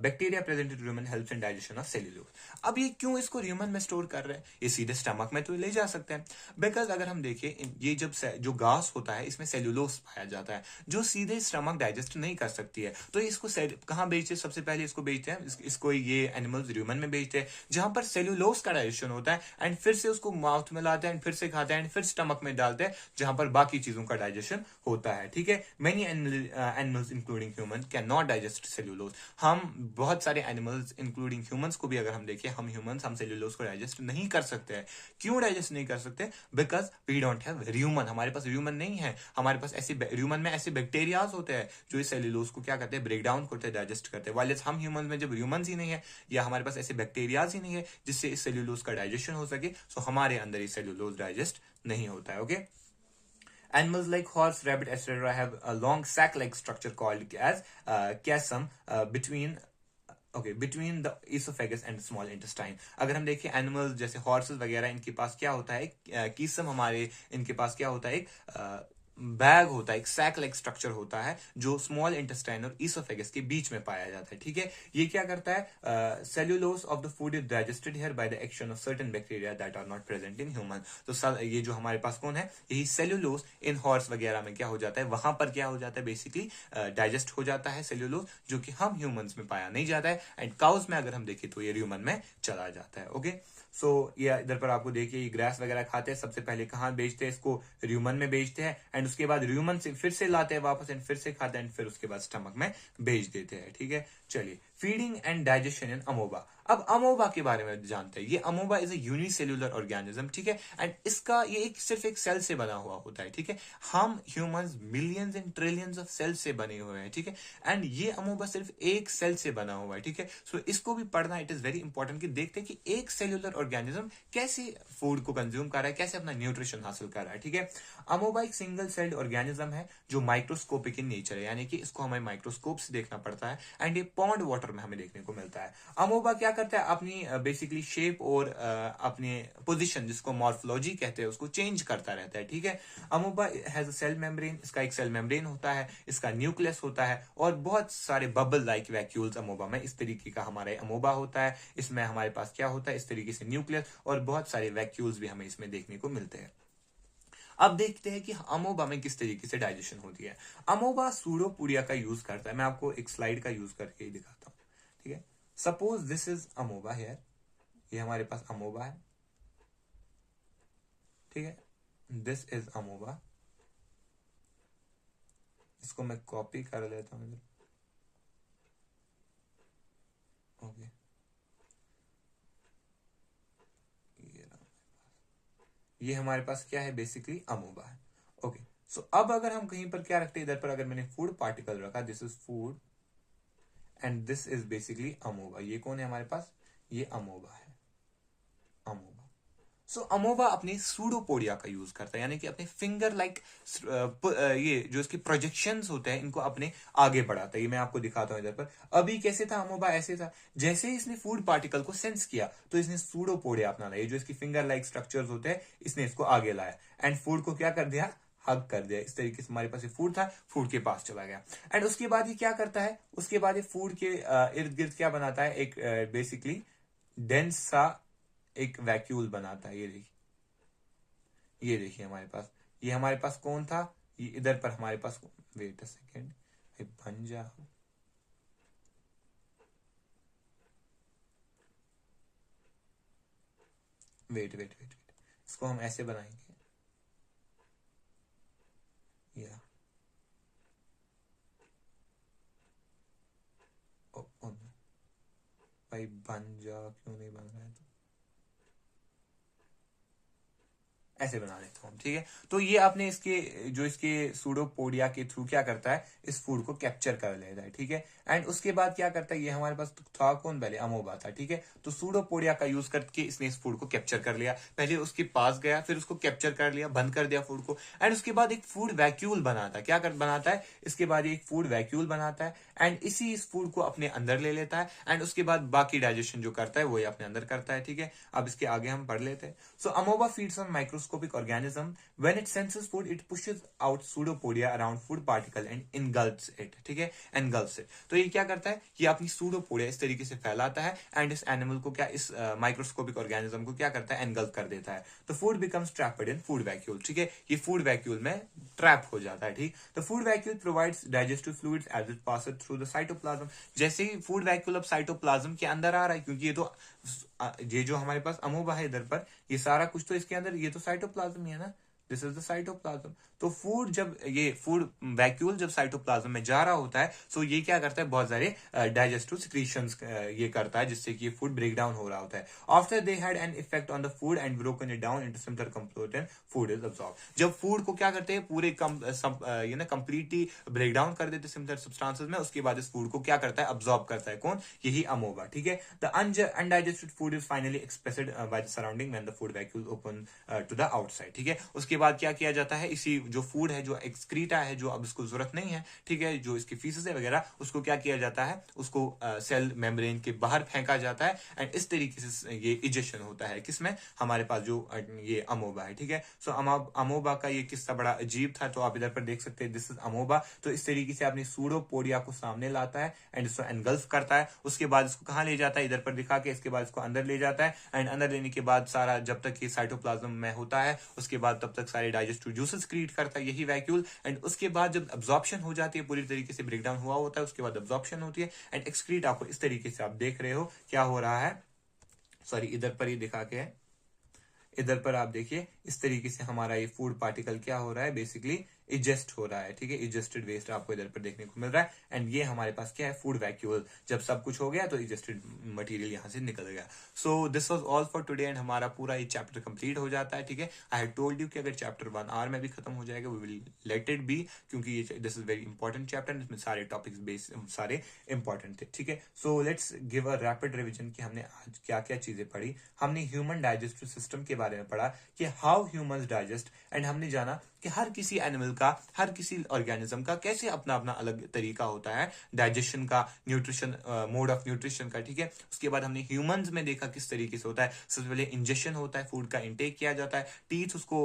bacteria present in rumen helps in digestion of cellulose. अब ये क्यों इसको ह्यूमन में स्टोर कर रहे हैं, ये सीधे स्टमक में तो ले जा सकते हैं। बिकॉज अगर हम देखें ये जब जो घास होता है इसमें सेल्यूलोज पाया जाता है जो सीधे स्टमक डाइजेस्ट नहीं कर सकती है, तो इसको कहाँ बेचते हैं, सबसे पहले इसको बेचते हैं, इसको ये एनिमल्स ह्यूमन में बेचते हैं जहां पर सेल्यूलोज का डाइजेशन होता है एंड फिर से उसको माउथ में लाते हैं, फिर से खाते हैं, फिर स्टमक में डालते हैं जहां पर बाकी चीजों का डाइजेशन होता है। ठीक है, many animals including human can not digest cellulose. हम बहुत सारे एनिमल्स इंक्लूडिंग ह्यूमंस को भी अगर हम देखें, हम ह्यूमंस हम सेल्यूलोज को डाइजेस्ट नहीं कर सकते हैं। क्यों डाइजेस्ट नहीं कर सकते? Because we don't have human, हमारे पास ह्यूमन नहीं है। हमारे पास ऐसे ह्यूमन में ऐसे बैक्टीरियाज होते हैं जो इस सेल्यूलोज को क्या करते हैं, ब्रेक डाउन करते हैं, डाइजेस्ट करते हैं। वाइल्स हम ह्यूमन में जब ह्यूमंस ही नहीं है या हमारे पास ऐसे बैक्टीरियाज ही नहीं है जिससे इस सेल्यूलोज का डाइजेशन हो सके, सो हमारे अंदर ये सेल्यूलोज डाइजेस्ट नहीं होता है। Okay, Animals like horse, rabbit, etc. have a long sac-like structure called as chiasm between the esophagus and small intestine. अगर हम देखें एनिमल्स जैसे हॉर्सेस वगैरह, इनके पास क्या होता है, कीसम हमारे इनके पास क्या होता है, एक बैग होता है, एक सैक लाइक स्ट्रक्चर होता है जो स्मॉल इंटेस्टाइन और ईसोफेगस के बीच में पाया जाता है। ठीक है, ये क्या करता है, cellulose of the food is digested here by the action of certain bacteria that are not present in human. तो ये जो हमारे पास कौन है, यही सेल्यूलोज इन हॉर्स वगैरह में क्या हो जाता है, वहां पर क्या हो जाता है, बेसिकली डाइजेस्ट हो जाता है सेल्यूलोज, जो कि हम ह्यूमंस में पाया नहीं जाता है। एंड काउज में अगर हम देखें तो ये ह्यूमन में चला जाता है। ओके, सो ये इधर पर आपको देखिए ये ग्रास वगैरह खाते हैं, सबसे पहले कहाँ बेचते हैं, इसको र्यूमन में बेचते हैं एंड उसके बाद र्यूमन से फिर से लाते हैं वापस एंड फिर से खाते हैं एंड फिर उसके बाद स्टमक में बेच देते हैं। ठीक है, चलिए, फीडिंग एंड डाइजेशन इन अमोबा। अब अमोबा के बारे में जानते हैं। ये अमोबा इज ए यूनिसेल्युलर ऑर्गेनिज्म। ठीक है, एंड इसका ये एक सिर्फ एक सेल से बना हुआ होता है। ठीक है, हम humans millions and trillions of cell से बने हुए हैं। ठीक है, एंड ये अमोबा सिर्फ एक सेल से बना हुआ है। ठीक है, सो इसको भी पढ़ना इट इज वेरी इंपॉर्टेंट कि देखते हैं कि एक सेल्युलर ऑर्गेनिज्म कैसे फूड को कंज्यूम कर रहा है, कैसे अपना न्यूट्रिशन हासिल कर रहा है। ठीक है, अमोबा एक सिंगल सेल्ड ऑर्गेनिज्म है जो माइक्रोस्कोपिक इन नेचर है, यानी कि इसको हमें माइक्रोस्कोप से देखना पड़ता है एंड ये पॉन्ड वाटर में हमें देखने को मिलता है। अमोबा क्या करता है, अपनी बेसिकली शेप और अपने पोजीशन, जिसको मॉर्फोलॉजी कहते हैं, उसको चेंज करता रहता है। ठीक है, अमोबा हैज अ सेल मेम्ब्रेन, इसका एक सेल मेम्ब्रेन होता है, इसका न्यूक्लियस होता है और बहुत सारे बबल लाइक वैक्यूल्स अमोबा में, इस तरीके का हमारा अमोबा होता है। इसमें हमारे पास क्या होता है, इस तरीके से न्यूक्लियस और बहुत सारे वैक्यूल्स भी हमें इसमें देखने को मिलते हैं। अब देखते हैं कि अमोबा में किस तरीके से डाइजेशन होती है। अमोबा सूडोपोडिया का यूज करता है, मैं आपको एक स्लाइड का यूज करके ही दिखाता हूं। ठीक है, सपोज दिस इज अमोबा हेयर, ये हमारे पास अमोबा है। ठीक है, दिस इज अमोबा, इसको मैं कॉपी कर लेता हूं इधर। ओके, ये हमारे पास क्या है, बेसिकली अमोबा है। ओके, सो अब अगर हम कहीं पर क्या रखते हैं, इधर पर अगर मैंने फूड पार्टिकल रखा, this is food and this is basically amoeba. ये कौन है हमारे पास, ये अमोबा है, अमोबा। सो अमोबा अपनी सूडोपोडिया का यूज करता है, यानी कि अपने फिंगर लाइक ये जो इसके प्रोजेक्शंस होते हैं इनको अपने आगे बढ़ाता है। ये मैं आपको दिखाता हूं इधर पर। अभी कैसे था अमोबा, ऐसे था। जैसे ही इसने फूड पार्टिकल को सेंस किया तो इसने सूडोपोडिया अपना लाया, जो इसकी फिंगर लाइक स्ट्रक्चर्स होते हैं, इसने इसको आगे लाया एंड फूड को क्या कर दिया, हग कर दिया। इस तरीके से हमारे पास ये फूड था, फूड के पास चला गया एंड उसके बाद ये क्या करता है, उसके बाद ये फूड के इर्द गिर्द क्या बनाता है, एक बेसिकली डेंस सा एक वैक्यूल बनाता है। ये देखिए हमारे पास, ये हमारे पास कौन था, ये इधर पर हमारे पास, वेट अ सेकेंड, बन जा, वेट, इसको हम ऐसे बनाएंगे, या भाई बन जा, क्यों नहीं बन रहा है, तो ऐसे बना देता हूँ, ठीक है। तो ये आपने इसके जो इसके सूडोपोडिया के थ्रू क्या करता है, इस फूड को कैप्चर कर लेता है, ठीक है। एंड उसके बाद क्या करता है, ये हमारे पास था कौन, पहले अमोबा था, ठीक है। तो सूडोपोडिया का यूज करके इसने इस फूड को कैप्चर कर लिया, पहले उसके पास गया, फिर उसको कैप्चर कर लिया, बंद कर दिया फूड को, एंड उसके बाद एक फूड वैक्यूल बनाता है, क्या कर बनाता है, इसके बाद एक फूड वैक्यूल बनाता है, एंड इस फूड को अपने अंदर ले लेता है, एंड उसके बाद बाकी डाइजेशन जो करता है वो ये अपने अंदर करता है, ठीक है। अब इसके आगे हम पढ़ लेते हैं। So amoeba feeds on microscopic organism, when it senses food it pushes out pseudopodia around food particle and engulfs it, ठीक है, एनगल्फ्स इट। तो ये क्या करता है, ये अपनी सूडोपोडिया इस तरीके से फैलाता है, एंड इस एनिमल को क्या, इस माइक्रोस्कोपिक ऑर्गेनिज्म को क्या करता है, एनगल्फ कर देता है। तो food becomes trapped in food vacuole, ठीक है, ये फूड वैक्यूल में ट्रैप हो जाता है, ठीक। The food vacuole provides digestive fluids as it passes through the cytoplasm. जैसे ही फूड वैक्यूल अब साइटोप्लाज्म के अंदर आ रहा है, क्योंकि ये जो हमारे पास अमोबा है इधर पर, ये सारा कुछ तो इसके अंदर, ये तो साइटोप्लाज्म ही है ना, दिस इज द साइटोप्लाज्म। तो फूड जब ये फूड वैक्यूल जब साइटोप्लाज्म में जा रहा होता है, सो ये क्या करता है, बहुत सारे डाइजेस्टिव सिक्रीशंस ये करता है, जिससे कि ये फूड ब्रेक डाउन हो रहा होता है। After they had an effect on the food and broken it down into similar component, food is absorb. जब फूड को क्या करते हैं, पूरे ये ना कंप्लीटली ब्रेक डाउन कर देते सिमिलर सब्सटेंसेस में, उसके बाद इस फूड को क्या करता है, अब्सॉर्ब करता है, कौन, यही अमोबा, ठीक है। The undigested food is finally expressed by the surrounding when the food vacuole open to the outside, ठीक है। उसके बाद क्या किया जाता है, इसी जो फूड है, जो एक्सक्रीटा है, जो अब इसको जरूरत नहीं है, ठीक है, जो इसकी फीसेस है वगैरह, उसको क्या किया जाता है, उसको सेल मेम्ब्रेन के बाहर फेंका जाता है, एंड इस तरीके से ये इजेक्शन होता है, किसमें, हमारे पास जो ये अमोबा है, ठीक है। सो अमोबा का ये किस्सा बड़ा अजीब था, तो आप इधर पर देख सकते हैं, दिस इज अमोबा। तो इस तरीके से अपनी सूडोपोडिया को सामने लाता है, एंड इसको एनगल्फ करता है, उसके बाद इसको कहां ले जाता है, इधर पर दिखा के, इसके बाद इसको अंदर ले जाता है, एंड अंदर लेने के बाद सारा जब तक ये साइटोप्लाज्म में होता है, उसके बाद तब तक सारे डाइजेस्टिव जूसेस क्रिएट करता है यही वैक्यूल, एंड उसके बाद जब अब्जॉर्प्शन हो जाती है, पूरी तरीके से ब्रेकडाउन हुआ होता है, उसके बाद अब्जॉर्प्शन होती है, एंड एक्सक्रीट आपको इस तरीके से आप देख रहे हो क्या हो रहा है, सॉरी इधर पर ही दिखा के है, इधर पर आप देखिए, इस तरीके से हमारा ये फूड पार्टिकल क्या हो रहा है, बेसिकली इजेस्ट हो रहा है, ठीक है, इजेस्टेड वेस्ट आपको इधर पर देखने को मिल रहा है, एंड ये हमारे पास क्या है, फूड वैक्यूल। जब सब कुछ हो गया तो इजेस्टेड मटेरियल यहां से निकल गया। So this was all for today, and हमारा पूरा ये चैप्टर कंप्लीट हो जाता है, ठीक है। आई हैव टोल्ड यू कि अगर चैप्टर 1 आवर में भी खत्म हो जाएगा, we will let it be, क्योंकि ये this is very important chapter, इसमें सारे टॉपिक्स बेस सारे इंपॉर्टेंट थे, ठीक है। So let's give a rapid revision कि हमने आज क्या क्या चीजें पढ़ी। हमने ह्यूमन डाइजेस्टिव सिस्टम के बारे में पढ़ा कि हाउ ह्यूमंस डाइजेस्ट, एंड हमने जाना कि हर किसी एनिमल का, हर किसी ऑर्गेनिज्म का कैसे अपना अपना अलग तरीका होता है डाइजेशन का, न्यूट्रिशन, मोड ऑफ न्यूट्रिशन का, ठीक है। उसके बाद हमने ह्यूमंस में देखा किस तरीके से होता है, सबसे पहले इंजेक्शन होता है, फूड का इंटेक किया जाता है, टीथ उसको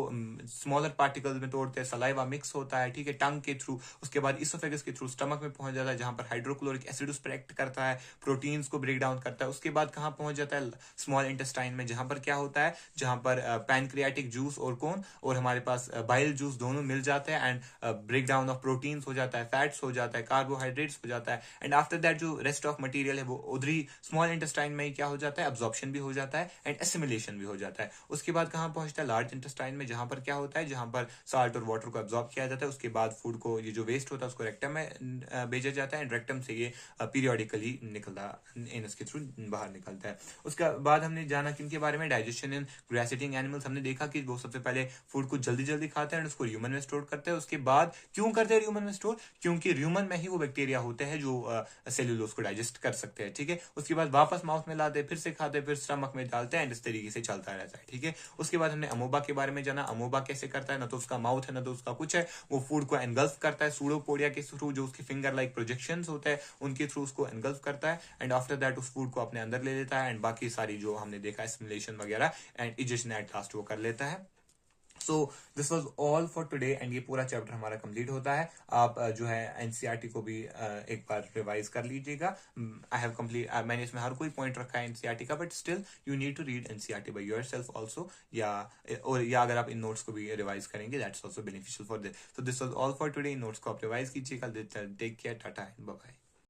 स्मॉलर पार्टिकल्स में तोड़ते हैं, सलाइवा मिक्स होता है, ठीक है, टंग के थ्रू, उसके बाद इसोफेगस के थ्रू स्टमक में पहुंच जाता है, जहां पर हाइड्रोक्लोरिक एसिड उस पर एक्ट करता है, प्रोटीन्स को ब्रेक डाउन करता है। उसके बाद कहां पहुंच जाता है, स्मॉल इंटेस्टाइन में, जहां पर क्या होता है, जहां पर पैनक्रियाटिक जूस और कौन, और हमारे पास बाइल जूस दोनों मिल जाते हैं, and break down of proteins हो जाता है, फैट्स हो जाता है, कार्बोहाइड्रेट्स हो जाता है, एंड आफ्टर दैट जो रेस्ट ऑफ मटेरियल है वो उधरी स्मॉल इंटेस्टाइन में ही क्या हो जाता है, अब्जॉर्प्शन भी हो जाता है, एंड एसिमिलेशन भी हो जाता है। उसके बाद कहां पहुंचता है, लार्ज इंटेस्टाइन में, जहां पर क्या होता है, जहां पर साल्ट और वाटर को अब्जॉर्ब किया जाता है। उसके बाद फूड को, ये जो वेस्ट होता है उसको रेक्टम में भेजा जाता है, एंड रेक्टम से ये पीरियोडिकली निकलता, एनस के थ्रू बाहर निकलता है। उसके बाद हमने जाना किनके बारे में, डाइजेशन इन ग्रास ईटिंग एनिमल्स। हमने देखा कि वो सबसे पहले फूड को जल्दी जल्दी खाते हैं, उसको ह्यूमन में स्टोर करते हैं। उसके बाद क्यों करते हैं ह्यूमन में स्टोर, क्योंकि ह्यूमन में ही वो बैक्टीरिया होते हैं जो सेल्यूलोज को डाइजेस्ट कर सकते हैं, ठीक है। उसके बाद वापस माउथ में लाते, फिर से खाते, फिर स्टमक में डालते हैं, इस तरीके से चलता रहता है, ठीक है। उसके बाद हमने अमोबा के बारे में जाना, अमोबा कैसे करता है, ना तो उसका माउथ है ना तो उसका कुछ है, वो फूड को एनगल्फ करता है सूडोपोडिया के थ्रू, जो उसके फिंगर लाइक प्रोजेक्शंस होते हैं उनके थ्रू उसको एनगल्फ करता है, एंड आफ्टर दैट उस फूड को अपने अंदर ले लेता है, एंड बाकी सारी जो हमने देखा एसिमिलेशन वगैरह एंड इजेशन एट लास्ट वो कर लेता है। सो this was all for today, and ये पूरा चैप्टर हमारा कंप्लीट होता है। आप जो है एनसीईआरटी को भी एक बार रिवाइज कर लीजिएगा। आई हैव कंप्लीट, मैंने इसमें हर कोई पॉइंट रखा है एनसीईआरटी का, but still you need to read NCERT by yourself also, या अगर आप इन नोट्स को भी रिवाइज करेंगे that's also beneficial for this. So this was all for today. इन नोट्स को आप रिवाइज कीजिएगा। Take care, tata and bye bye.